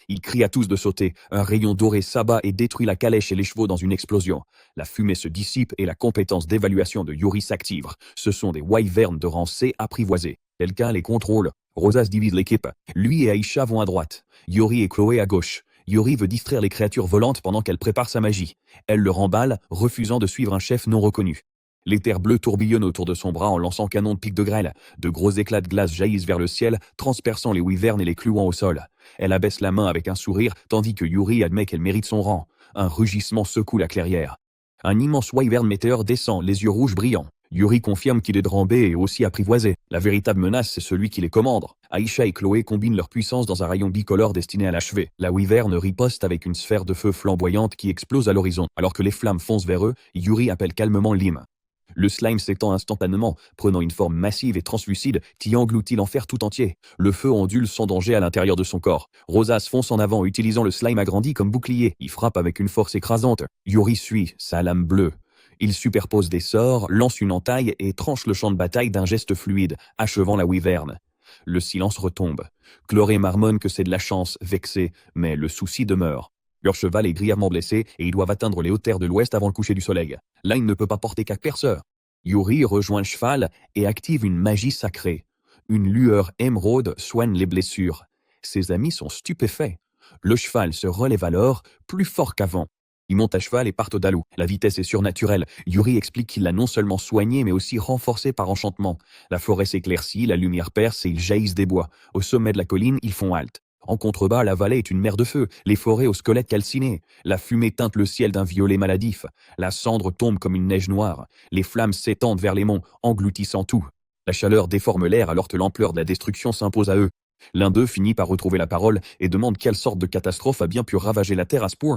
A: Il crie à tous de sauter. Un rayon doré s'abat et détruit la calèche et les chevaux dans une explosion. La fumée se dissipe et la compétence d'évaluation de Yuri s'active. Ce sont des wyverns de rang C apprivoisés. Quelqu'un les contrôle. Rosas divise l'équipe. Lui et Aïcha vont à droite. Yuri et Chloé à gauche. Yuri veut distraire les créatures volantes pendant qu'elle prépare sa magie. Elle le remballe, refusant de suivre un chef non reconnu. L'éther bleu tourbillonne autour de son bras en lançant canon de pics de grêle. De gros éclats de glace jaillissent vers le ciel, transperçant les wyverns et les clouant au sol. Elle abaisse la main avec un sourire, tandis que Yuri admet qu'elle mérite son rang. Un rugissement secoue la clairière. Un immense wyvern météore descend, les yeux rouges brillants. Yuri confirme qu'il est de rang B et aussi apprivoisé. La véritable menace, c'est celui qui les commande. Aïcha et Chloé combinent leur puissance dans un rayon bicolore destiné à l'achever. La wyvern riposte avec une sphère de feu flamboyante qui explose à l'horizon. Alors que les flammes foncent vers eux, Yuri appelle calmement Lim. Le slime s'étend instantanément, prenant une forme massive et translucide qui engloutit l'enfer tout entier. Le feu ondule sans danger à l'intérieur de son corps. Rosas fonce en avant, utilisant le slime agrandi comme bouclier. Il frappe avec une force écrasante. Yuri suit, sa lame bleue. Il superpose des sorts, lance une entaille et tranche le champ de bataille d'un geste fluide, achevant la wyvern. Le silence retombe. Chloé marmonne que c'est de la chance, vexée, mais le souci demeure. Leur cheval est grièvement blessé et ils doivent atteindre les hautes terres de l'ouest avant le coucher du soleil. Là, il ne peut pas porter qu'à perceur. Yuri rejoint le cheval et active une magie sacrée. Une lueur émeraude soigne les blessures. Ses amis sont stupéfaits. Le cheval se relève alors, plus fort qu'avant. Ils montent à cheval et partent au dalou. La vitesse est surnaturelle. Yuri explique qu'il l'a non seulement soigné, mais aussi renforcé par enchantement. La forêt s'éclaircit, la lumière perce et ils jaillissent des bois. Au sommet de la colline, ils font halte. En contrebas, la vallée est une mer de feu, les forêts aux squelettes calcinés. La fumée teinte le ciel d'un violet maladif. La cendre tombe comme une neige noire. Les flammes s'étendent vers les monts, engloutissant tout. La chaleur déforme l'air alors que l'ampleur de la destruction s'impose à eux. L'un d'eux finit par retrouver la parole et demande quelle sorte de catastrophe a bien pu ravager la terre à ce point.